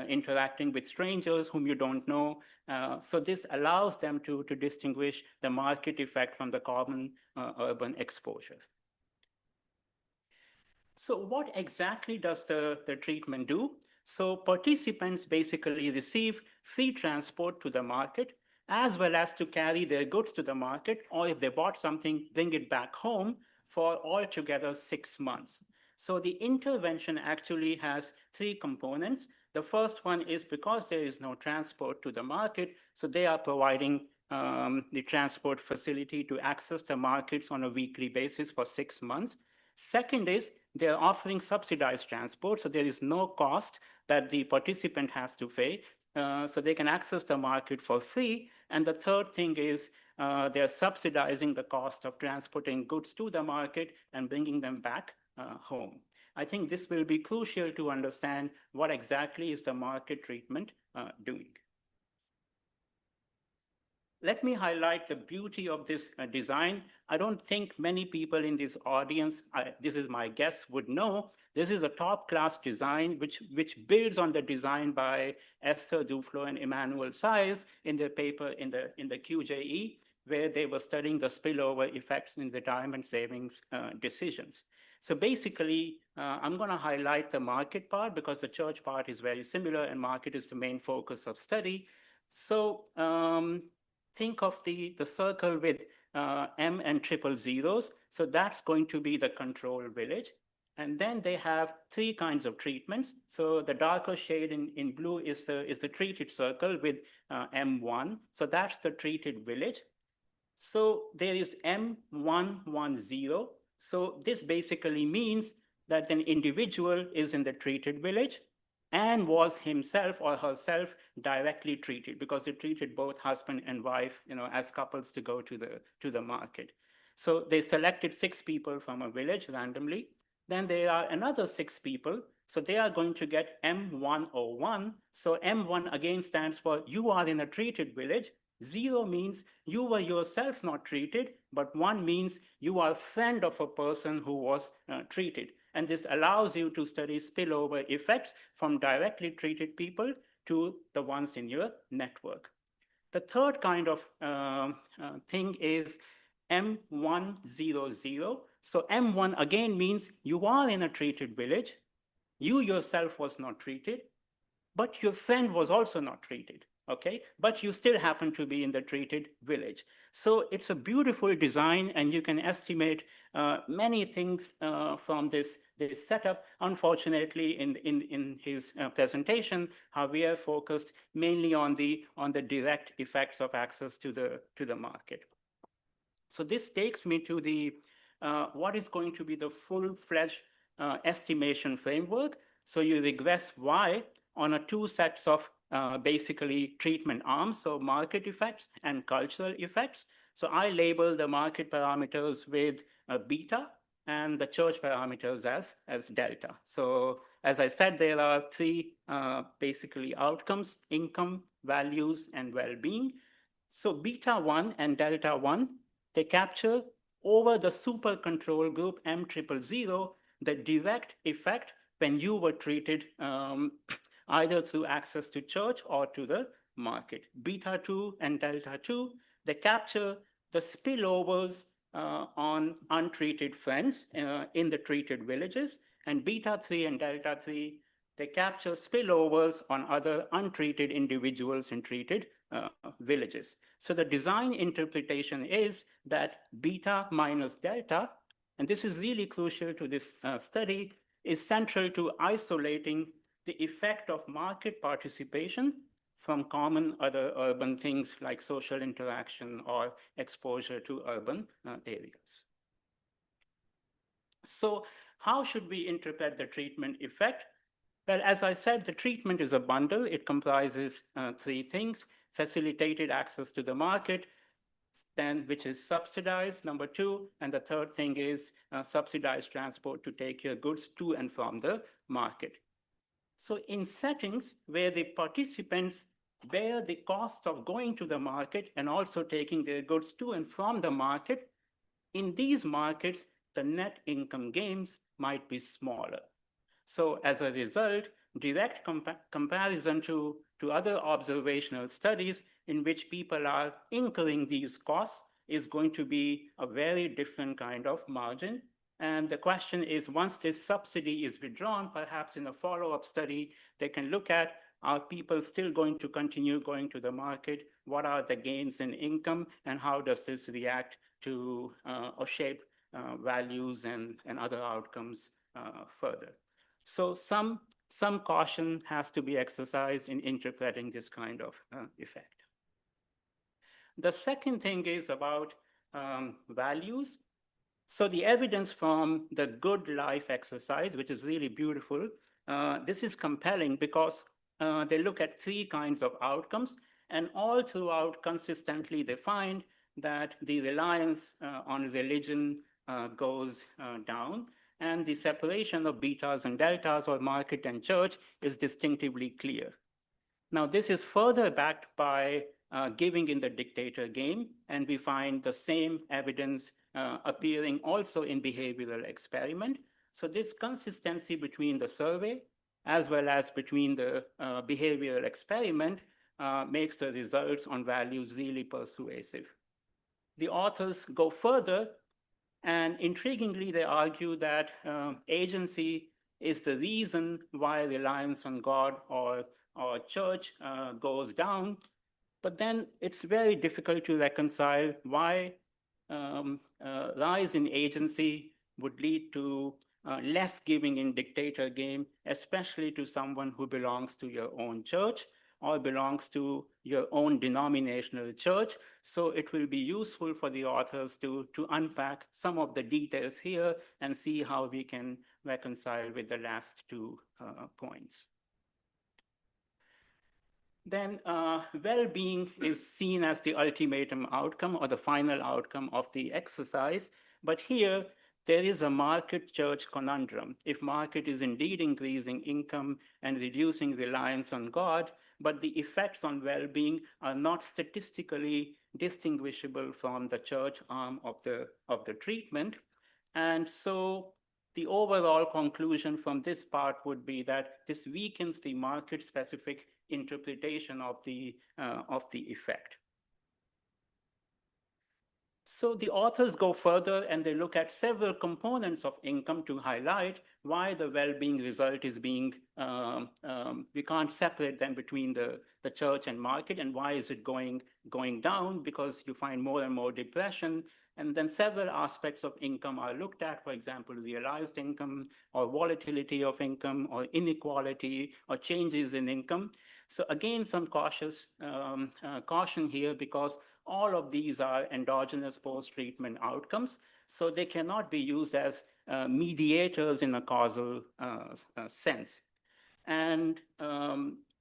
interacting with strangers whom you don't know. So this allows them to distinguish the market effect from the common urban exposure. So what exactly does the treatment do? So participants basically receive free transport to the market, as well as to carry their goods to the market, or if they bought something, bring it back home for altogether 6 months. So the intervention actually has 3 components. The first one is because there is no transport to the market, so they are providing the transport facility to access the markets on a weekly basis for 6 months. Second is they're offering subsidized transport, so there is no cost that the participant has to pay, so they can access the market for free. And the third thing is they're subsidizing the cost of transporting goods to the market and bringing them back home. I think this will be crucial to understand what exactly is the market treatment doing. Let me highlight the beauty of this design. I don't think many people in this audience, this is my guess, would know. This is a top-class design which builds on the design by Esther Duflo and Emmanuel Saez in their paper in the QJE, where they were studying the spillover effects in retirement savings decisions. So basically, I'm going to highlight the market part because the church part is very similar and market is the main focus of study. So think of the circle with M and triple zeros. So that's going to be the control village. And then they have three kinds of treatments. So the darker shade in blue is the treated circle with M1. So that's the treated village. So there is M110. So this basically means that an individual is in the treated village and was himself or herself directly treated because they treated both husband and wife, as couples to go to the market. So they selected 6 people from a village randomly. Then there are another 6 people. So they are going to get M101. So M1 again stands for you are in a treated village. 0 means you were yourself not treated, but 1 means you are a friend of a person who was treated. And this allows you to study spillover effects from directly treated people to the ones in your network. The third kind of thing is M100. So M1 again means you are in a treated village. You yourself was not treated, but your friend was also not treated. Okay, but you still happen to be in the treated village. So it's a beautiful design, and you can estimate many things from this setup. Unfortunately, in his presentation, Javier focused mainly on the direct effects of access to the market. So this takes me to the what is going to be the full-fledged estimation framework. So you regress Y on 2 sets of basically treatment arms, so market effects and cultural effects. So I label the market parameters with beta and the church parameters as delta. So as I said, there are 3 basically outcomes: income, values, and well-being. So beta 1 and delta 1, they capture over the super control group M000 the direct effect when you were treated either through access to church or to the market. Beta 2 and delta 2, they capture the spillovers on untreated friends in the treated villages. And beta 3 and delta 3, they capture spillovers on other untreated individuals in treated villages. So the design interpretation is that beta minus delta, and this is really crucial to this study, is central to isolating the effect of market participation from common other urban things like social interaction or exposure to urban areas. So how should we interpret the treatment effect? Well, as I said, the treatment is a bundle. It comprises 3 things: facilitated access to the market, then which is subsidized, number 2, and the third thing is subsidized transport to take your goods to and from the market. So in settings where the participants bear the cost of going to the market and also taking their goods to and from the market, in these markets, the net income gains might be smaller. So as a result, direct comparison to other observational studies in which people are incurring these costs is going to be a very different kind of margin. And the question is, once this subsidy is withdrawn, perhaps in a follow-up study, they can look at, are people still going to continue going to the market? What are the gains in income? And how does this react to or shape values and other outcomes further? So some caution has to be exercised in interpreting this kind of effect. The second thing is about values. So the evidence from the good life exercise, which is really beautiful, this is compelling because they look at 3 kinds of outcomes, and all throughout consistently they find that the reliance on religion goes down. and the separation of betas and deltas, or market and church, is distinctively clear. Now, this is further backed by giving in the dictator game, and we find the same evidence appearing also in behavioral experiment. So this consistency between the survey as well as between the behavioral experiment makes the results on values really persuasive. The authors go further, and intriguingly, they argue that agency is the reason why reliance on God or church goes down. But then it's very difficult to reconcile why rise in agency would lead to less giving in dictator game, especially to someone who belongs to your own church or belongs to your own denominational church. So it will be useful for the authors to unpack some of the details here and see how we can reconcile with the last two points. Then well-being is seen as the ultimatum outcome or the final outcome of the exercise. But here, there is a market-church conundrum. If market is indeed increasing income and reducing reliance on God, but the effects on well-being are not statistically distinguishable from the church arm of the treatment. And so the overall conclusion from this part would be that this weakens the market-specific interpretation of the effect. So the authors go further and they look at several components of income to highlight why the well-being result is being, we can't separate them between the church and market, and why is it going down, because you find more and more depression. And then several aspects of income are looked at, for example, realized income or volatility of income or inequality or changes in income. So again, some cautious caution here, because all of these are endogenous post-treatment outcomes, so they cannot be used as mediators in a causal sense. And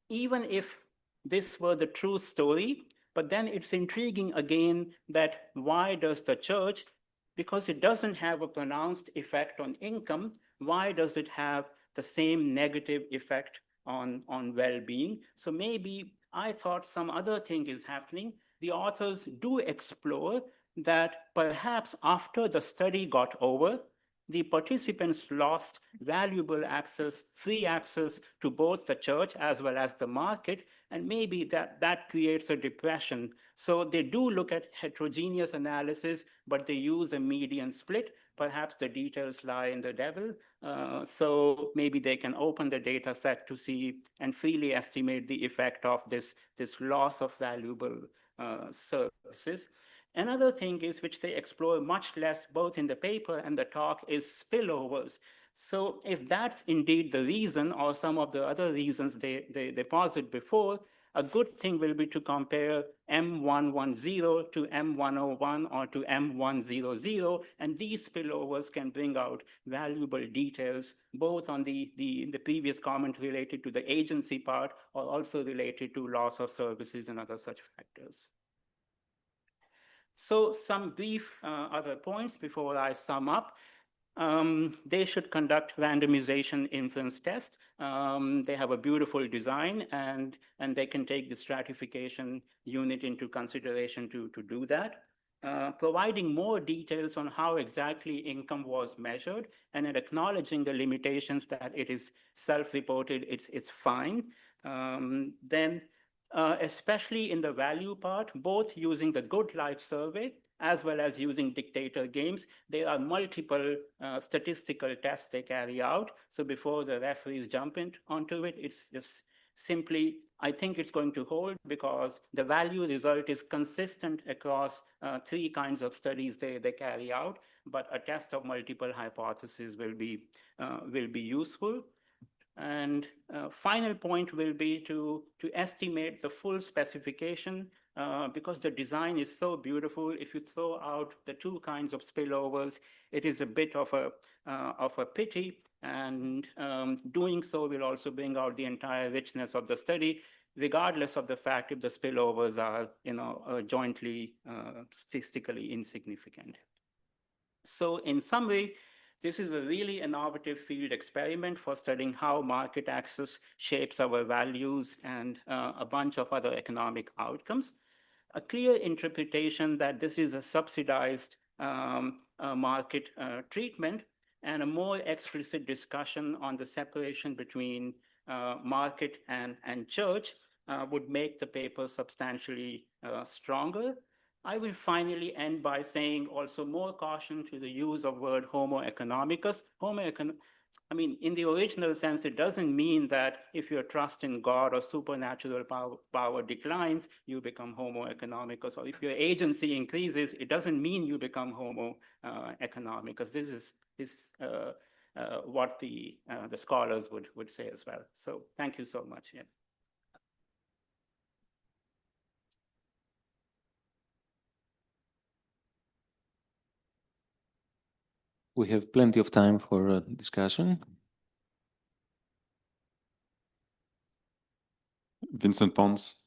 even if this were the true story, but then it's intriguing again that why does the church, because it doesn't have a pronounced effect on income, why does it have the same negative effect on well-being? So maybe I thought some other thing is happening. The authors do explore that perhaps after the study got over, the participants lost valuable access, free access to both the church as well as the market, and maybe that creates a depression. So they do look at heterogeneous analysis, but they use a median split. Perhaps the details lie in the devil. So maybe they can open the data set to see and freely estimate the effect of this loss of valuable services. Another thing is, which they explore much less both in the paper and the talk, is spillovers. So if that's indeed the reason, or some of the other reasons they posit before, a good thing will be to compare M110 to M101 or to M100, and these spillovers can bring out valuable details, both on the previous comment related to the agency part, or also related to loss of services and other such factors. So some brief other points before I sum up. They should conduct randomization inference test. They have a beautiful design, and they can take the stratification unit into consideration to do that. Providing more details on how exactly income was measured, and in acknowledging the limitations that it is self-reported, it's fine. Then especially in the value part, both using the Good Life survey as well as using dictator games, there are multiple statistical tests they carry out. So before the referees jump onto it, it's just simply, I think it's going to hold, because the value result is consistent across three kinds of studies they carry out, but a test of multiple hypotheses will be useful. And final point will be to estimate the full specification, because the design is so beautiful. If you throw out the two kinds of spillovers, it is a bit of a pity, and doing so will also bring out the entire richness of the study, regardless of the fact if the spillovers are jointly statistically insignificant. So in summary, This is a really innovative field experiment for studying how market access shapes our values and a bunch of other economic outcomes. A clear interpretation that this is a subsidized market treatment, and a more explicit discussion on the separation between market and church would make the paper substantially stronger. I will finally end by saying also more caution to the use of word homo economicus. I mean, in the original sense, it doesn't mean that if your trust in God or supernatural power declines, you become homo economicus, or if your agency increases, it doesn't mean you become homo economicus. This is what the scholars would say as well. So thank you so much. Yeah. We have plenty of time for discussion. Vincent Pons,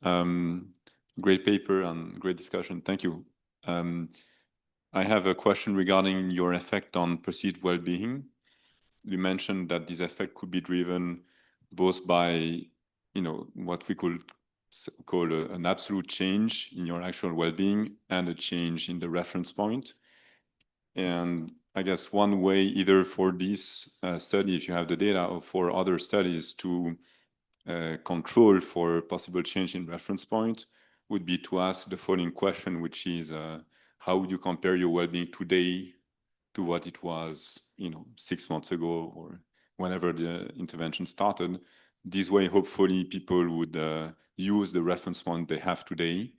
great paper and great discussion. Thank you. I have a question regarding your effect on perceived well-being. You mentioned that this effect could be driven both by, what we could call an absolute change in your actual well-being and a change in the reference point. And I guess one way, either for this study, if you have the data, or for other studies to control for possible change in reference point, would be to ask the following question, which is, how would you compare your well-being today to what it was, 6 months ago or whenever the intervention started? This way, hopefully, people would use the reference point they have today,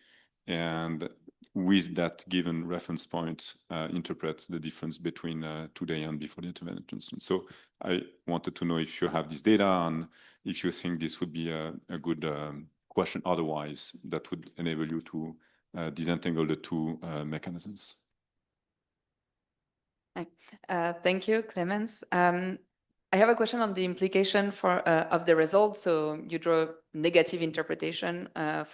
and with that given reference point, interpret the difference between today and before the intervention. So I wanted to know if you have this data and if you think this would be a good question otherwise that would enable you to disentangle the two mechanisms. Thank you, Clemens. I have a question on the implication of the result. So you draw negative interpretation of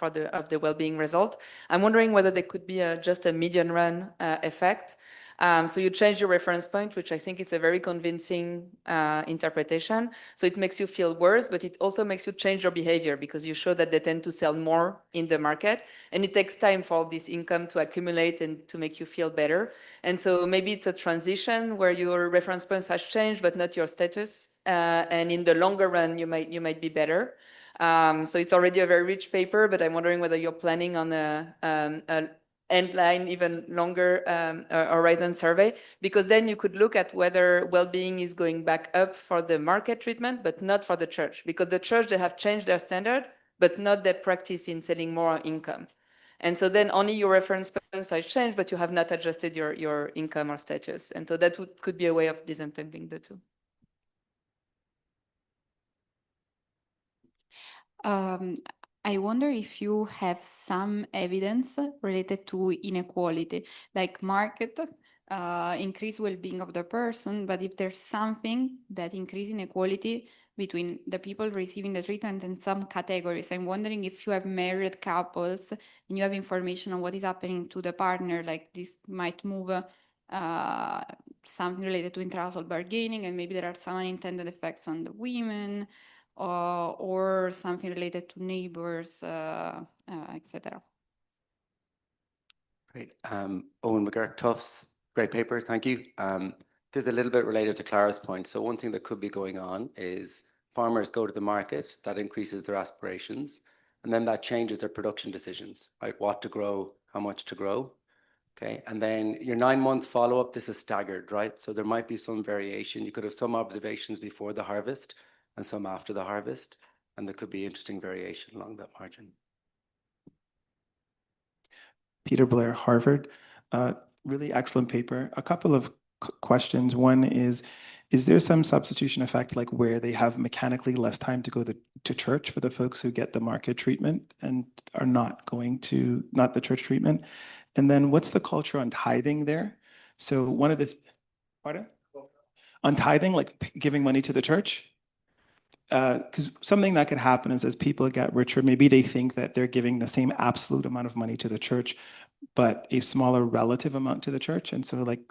the well-being result. I'm wondering whether there could be just a median run effect. So you change your reference point, which I think is a very convincing interpretation. So it makes you feel worse, but it also makes you change your behavior because you show that they tend to sell more in the market. And it takes time for this income to accumulate and to make you feel better. And so maybe it's a transition where your reference points has changed, but not your status. And in the longer run, you might be better. So it's already a very rich paper, but I'm wondering whether you're planning on a end line, even longer horizon survey, because then you could look at whether well-being is going back up for the market treatment, but not for the church, because the church, they have changed their standard, but not their practice in selling more income. And so then only your reference points have changed, but you have not adjusted your income or status. And so that could be a way of disentangling the two. I wonder if you have some evidence related to inequality, like market increase well-being of the person, but if there's something that increase inequality between the people receiving the treatment and some categories. I'm wondering if you have married couples and you have information on what is happening to the partner, like this might move something related to inter-household bargaining, and maybe there are some unintended effects on the women, or something related to neighbors, etc. Great. Owen McGurk, Tufts, great paper, thank you. This is a little bit related to Clara's point. So one thing that could be going on is farmers go to the market, that increases their aspirations, and then that changes their production decisions, right? What to grow, how much to grow, okay? And then your 9-month follow-up, this is staggered, right? So there might be some variation. You could have some observations before the harvest and some after the harvest, and there could be interesting variation along that margin. Peter Blair, Harvard. Really excellent paper. A couple of questions. One is there some substitution effect, like where they have mechanically less time to go to church for the folks who get the market treatment and are not going to, not the church treatment? And then what's the culture on tithing there? So one of the, pardon? On tithing, like giving money to the church? Because something that could happen is as people get richer, maybe they think that they're giving the same absolute amount of money to the church, but a smaller relative amount to the church. And so like,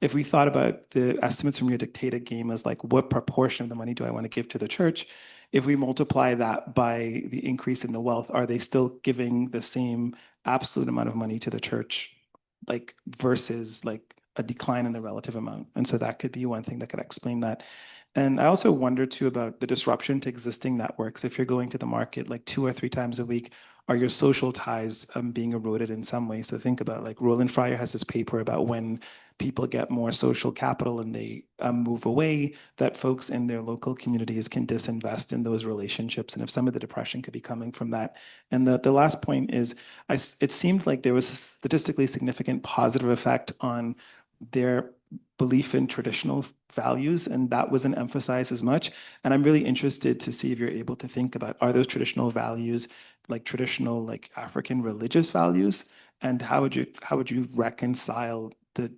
if we thought about the estimates from your dictated game as like, what proportion of the money do I want to give to the church? If we multiply that by the increase in the wealth, are they still giving the same absolute amount of money to the church, like versus like a decline in the relative amount? And so that could be one thing that could explain that. And I also wonder too about the disruption to existing networks. If you're going to the market like 2 or 3 times a week, are your social ties being eroded in some way? So think about like Roland Fryer has this paper about when people get more social capital and they move away, that folks in their local communities can disinvest in those relationships. And if some of the depression could be coming from that. And the last point is, it seemed like there was a statistically significant positive effect on their belief in traditional values, and that wasn't emphasized as much. And I'm really interested to see if you're able to think about, are those traditional values like traditional like African religious values, and how would you reconcile the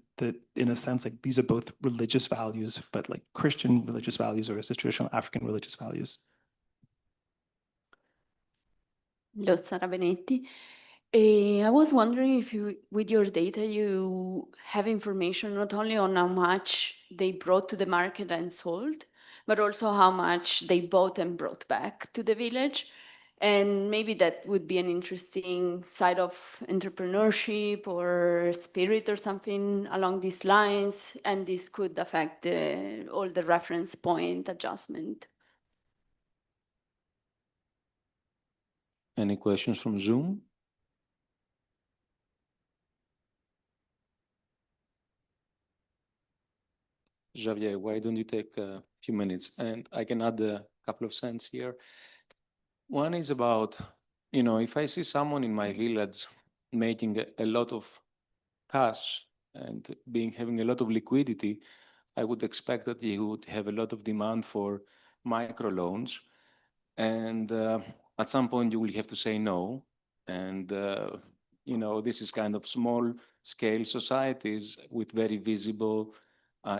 in a sense like these are both religious values, but like Christian religious values, or is it traditional African religious values? Hello, Sara Benetti. I was wondering if you, with your data, you have information not only on how much they brought to the market and sold, but also how much they bought and brought back to the village. And maybe that would be an interesting side of entrepreneurship or spirit or something along these lines. And this could affect all the reference point adjustment. Any questions from Zoom? Javier, why don't you take a few minutes and I can add a couple of cents here. One is about, if I see someone in my village making a lot of cash and having a lot of liquidity, I would expect that he would have a lot of demand for microloans. And at some point you will have to say no. And, this is kind of small scale societies with very visible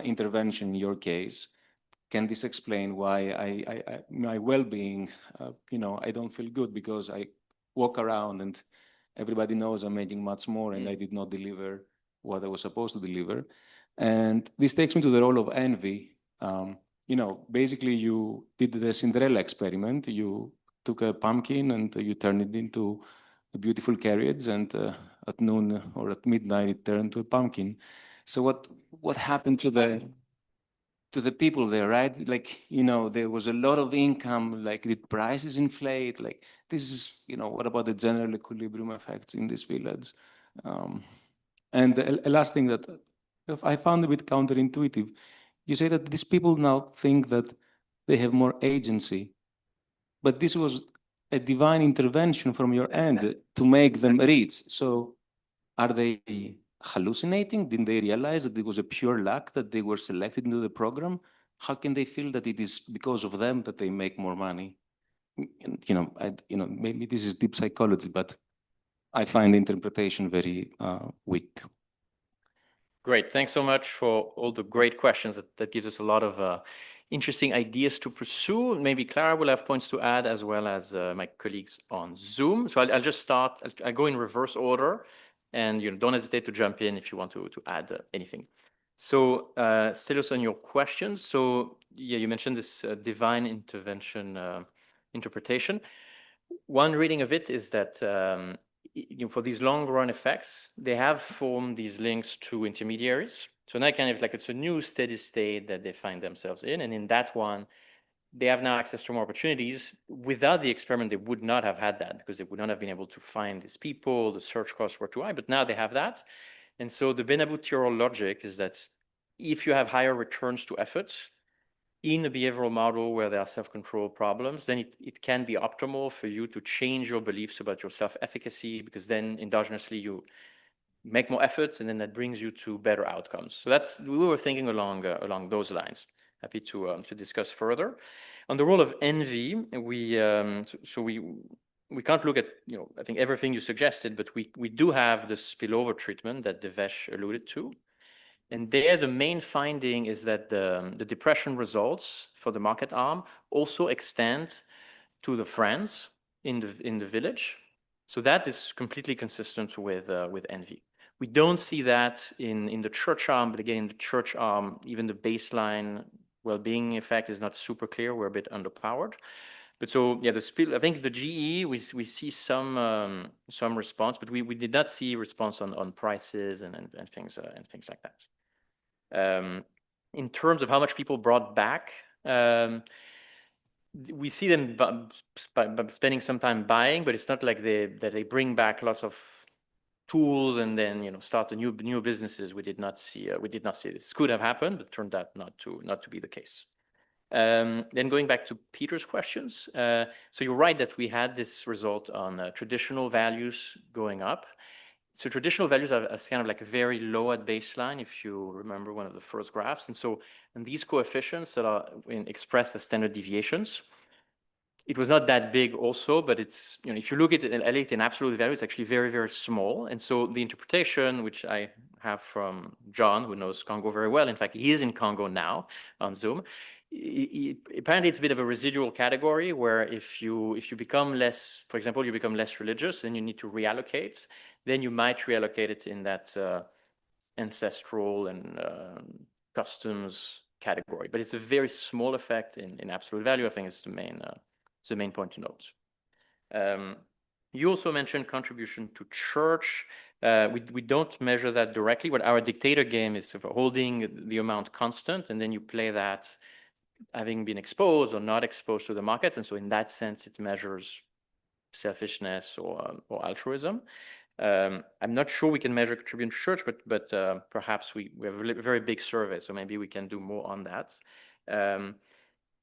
intervention in your case. Can this explain why my well-being, I don't feel good because I walk around and everybody knows I'm making much more and I did not deliver what I was supposed to deliver. And this takes me to the role of envy. Basically you did the Cinderella experiment. You took a pumpkin and you turned it into a beautiful carriage, and at noon or at midnight it turned to a pumpkin. So what happened to the people there, right? Like, there was a lot of income, like did prices inflate? Like this is, what about the general equilibrium effects in this village? And the last thing that I found a bit counterintuitive, you say that these people now think that they have more agency, but this was a divine intervention from your end to make them rich. So are they hallucinating? Didn't they realize that it was a pure luck that they were selected into the program? How can they feel that it is because of them that they make more money? And, maybe this is deep psychology, but I find the interpretation very weak. Great. Thanks so much for all the great questions. That gives us a lot of interesting ideas to pursue. Maybe Clara will have points to add, as well as my colleagues on Zoom. So I'll just start. I'll go in reverse order, and don't hesitate to jump in if you want to add anything. So Stelios, on your questions. So yeah, you mentioned this divine intervention interpretation. One reading of it is that for these long run effects, they have formed these links to intermediaries. So now kind of like it's a new steady state that they find themselves in. And in that one, they have now access to more opportunities. Without the experiment, they would not have had that because they would not have been able to find these people. The search costs were too high, but now they have that. And so the Benabutiro logic is that if you have higher returns to efforts, in a behavioral model where there are self-control problems, then it can be optimal for you to change your beliefs about your self-efficacy, because then endogenously you make more efforts and then that brings you to better outcomes. So we were thinking along those lines. Happy to discuss further. On the role of envy, we can't look at, I think everything you suggested, but we do have the spillover treatment that Devesh alluded to. And there, the main finding is that the depression results for the market arm also extend to the friends in the village. So that is completely consistent with envy. We don't see that in the church arm, but again, in the church arm, even the baseline well-being effect is not super clear. We're a bit underpowered. But so yeah, I think the GE we see some response, but we did not see response on prices and things like that. In terms of how much people brought back, we see them spending some time buying, but it's not like they bring back lots of tools and then start new businesses. We did not see this. Could have happened, but turned out not to be the case. Then going back to Peter's questions, so you're right that we had this result on traditional values going up. So traditional values are kind of like very low at baseline, if you remember one of the first graphs. And these coefficients that are expressed as standard deviations, it was not that big also, but it's, if you look at it in absolute value, it's actually very, very small. And so the interpretation, which I have from John, who knows Congo very well, in fact, he is in Congo now on Zoom. Apparently, it's a bit of a residual category where if you become less, for example, you become less religious, then you need to reallocate. Then you might reallocate it in that ancestral and customs category. But it's a very small effect in absolute value. I think it's the main point to note. You also mentioned contribution to church. We don't measure that directly, but our dictator game is holding the amount constant, and then you play that having been exposed or not exposed to the market. And so in that sense, it measures selfishness or altruism. I'm not sure we can measure contribution to church, but perhaps we have a very big survey, so maybe we can do more on that.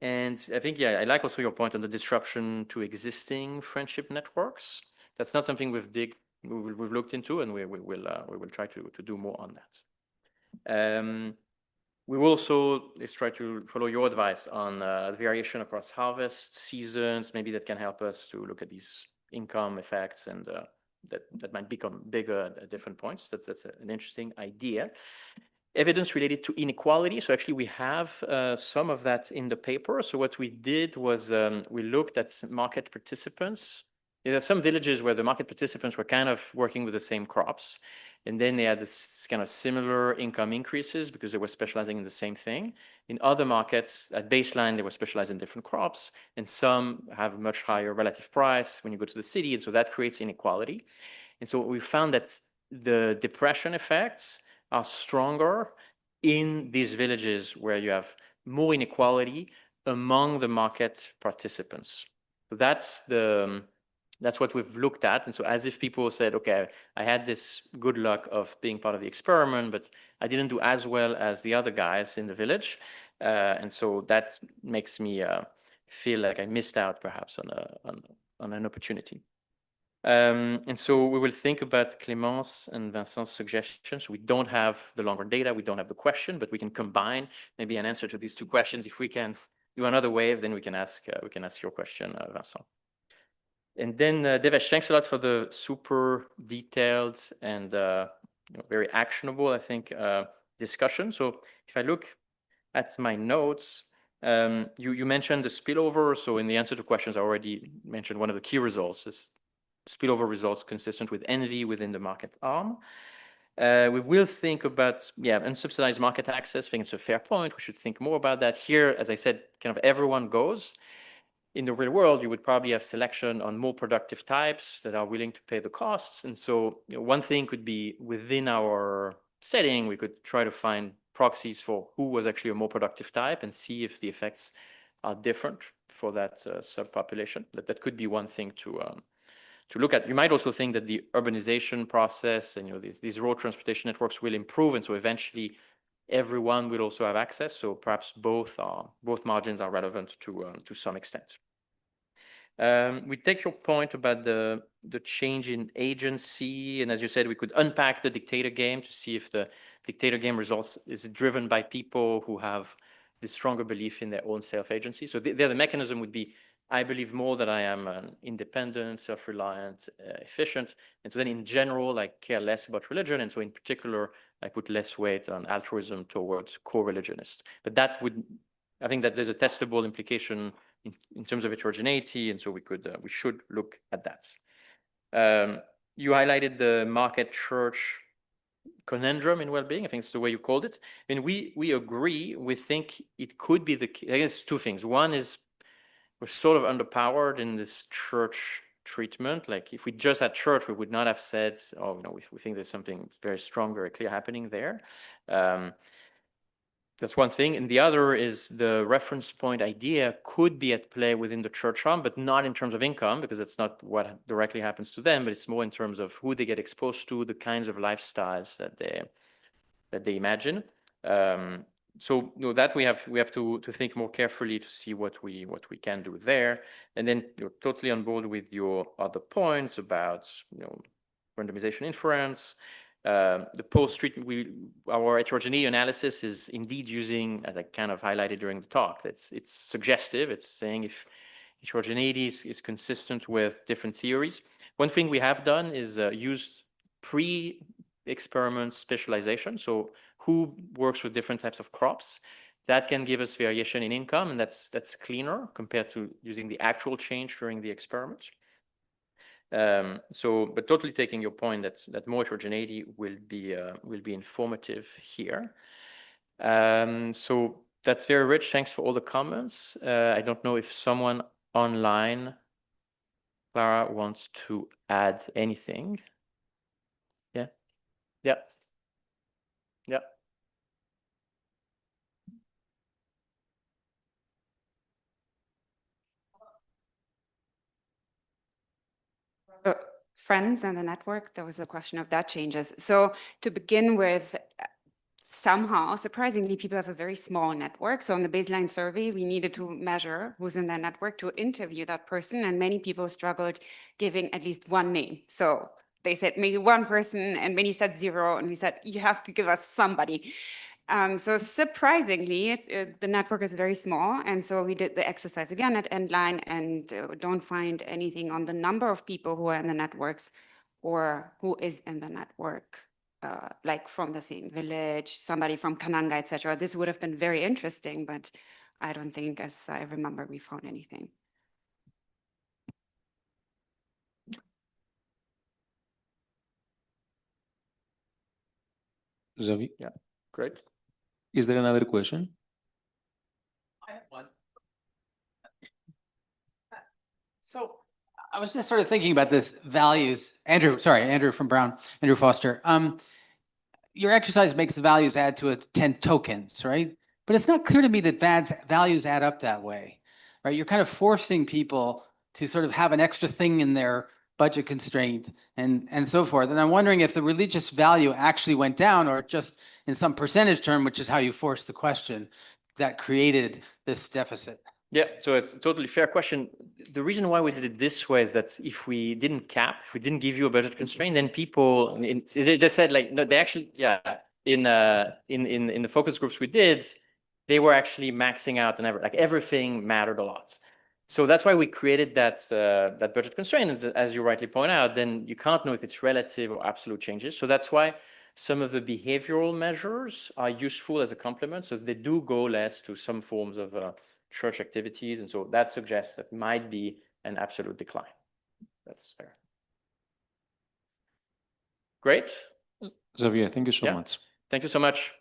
And I think, yeah, I like also your point on the disruption to existing friendship networks. That's not something we've looked into, and we will try to do more on that. We will also try to follow your advice on the variation across harvest seasons. Maybe that can help us to look at these income effects, and that might become bigger at different points. That's an interesting idea. Evidence related to inequality. So actually, we have some of that in the paper. So what we did was we looked at market participants. There are some villages where the market participants were kind of working with the same crops, and then they had this kind of similar income increases because they were specializing in the same thing. In other markets, at baseline, they were specialized in different crops, and some have a much higher relative price when you go to the city, and so that creates inequality. And so we found that the depression effects are stronger in these villages where you have more inequality among the market participants. So that's what we've looked at. And so as if people said, okay, I had this good luck of being part of the experiment, but I didn't do as well as the other guys in the village. And so that makes me feel like I missed out perhaps on an opportunity. And so we will think about Clémence and Vincent's suggestions. We don't have the longer data, we don't have the question, but we can combine maybe an answer to these two questions. If we can do another wave, then we can ask your question, Vincent. And then Devesh, thanks a lot for the super detailed and very actionable, I think, discussion. So if I look at my notes, you mentioned the spillover. So in the answer to questions, I already mentioned one of the key results is spillover results consistent with envy within the market arm. We will think about, unsubsidized market access. I think it's a fair point. We should think more about that. Here, as I said, kind of everyone goes. In the real world, you would probably have selection on more productive types that are willing to pay the costs. And so one thing could be within our setting, we could try to find proxies for who was actually a more productive type and see if the effects are different for that subpopulation. That could be one thing to look at. You might also think that the urbanization process and these road transportation networks will improve, and so eventually everyone will also have access. So perhaps both margins are relevant to some extent. We take your point about the change in agency, and as you said, we could unpack the dictator game to see if the dictator game results is driven by people who have this stronger belief in their own self-agency. So the mechanism would be, I believe more that I am an independent, self-reliant, efficient. And so then in general, I care less about religion. And so in particular, I put less weight on altruism towards co-religionists. But I think that there's a testable implication in terms of heterogeneity. And so we should look at that. You highlighted the market church conundrum in well-being. I think it's the way you called it. And we agree. We think it could be I guess two things. One is we're sort of underpowered in this church treatment. Like if we just had church, we would not have said, oh, we think there's something very strong, very clear happening there. That's one thing. And the other is the reference point idea could be at play within the church arm, but not in terms of income, because that's not what directly happens to them, but it's more in terms of who they get exposed to, the kinds of lifestyles that they imagine. So that we have to think more carefully to see what we can do there. And then you're totally on board with your other points about randomization inference. The post-treatment, our heterogeneity analysis is indeed using, as I kind of highlighted during the talk, it's suggestive. It's saying if heterogeneity is consistent with different theories. One thing we have done is used pre-experiment specialization. So who works with different types of crops? That can give us variation in income, and that's cleaner compared to using the actual change during the experiment. But totally taking your point that more heterogeneity will be informative here. So that's very rich. Thanks for all the comments. I don't know if someone online, Clara, wants to add anything. Yeah. Yeah. Yeah. Friends and the network, there was a question of that changes. So to begin with, somehow, surprisingly, people have a very small network. So on the baseline survey, we needed to measure who's in their network to interview that person. And many people struggled giving at least one name. So they said maybe one person, and many said zero. And we said, you have to give us somebody. So surprisingly, the network is very small. And so we did the exercise again at Endline and don't find anything on the number of people who are in the networks or who is in the network, like from the same village, somebody from Kananga, etc. This would have been very interesting, but I don't think, as I remember, we found anything. Xavi? Yeah, great. Is there another question? I have one. So I was just sort of thinking about this values. Andrew from Brown, Andrew Foster. Your exercise makes the values add to 10 tokens, right? But it's not clear to me that values add up that way, right? You're kind of forcing people to sort of have an extra thing in their budget constraint and so forth. And I'm wondering if the religious value actually went down or just in some percentage term, which is how you forced the question, that created this deficit. Yeah, so it's a totally fair question. The reason why we did it this way is that if we didn't give you a budget constraint, then people, they just said like, no, they actually, yeah, in the focus groups we did, they were actually maxing out and everything mattered a lot. So that's why we created that budget constraint. As you rightly point out, then you can't know if it's relative or absolute changes. So that's why some of the behavioral measures are useful as a complement. So they do go less to some forms of church activities. And so that suggests that might be an absolute decline. That's fair. Great. Xavier, thank you so much. Thank you so much.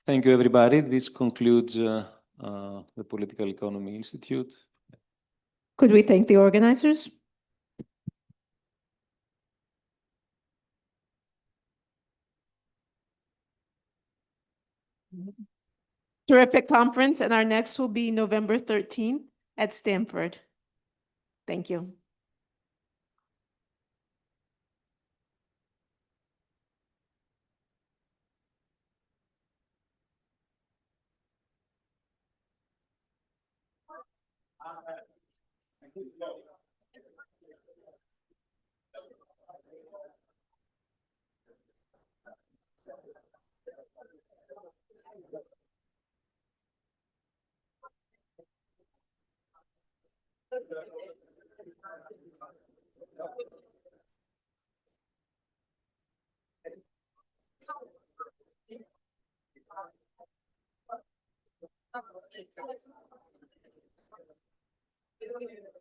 Thank you, everybody. This concludes the Political Economy Institute. Could we thank the organizers? Terrific conference, and our next will be November 13th at Stanford. Thank you. Thank you.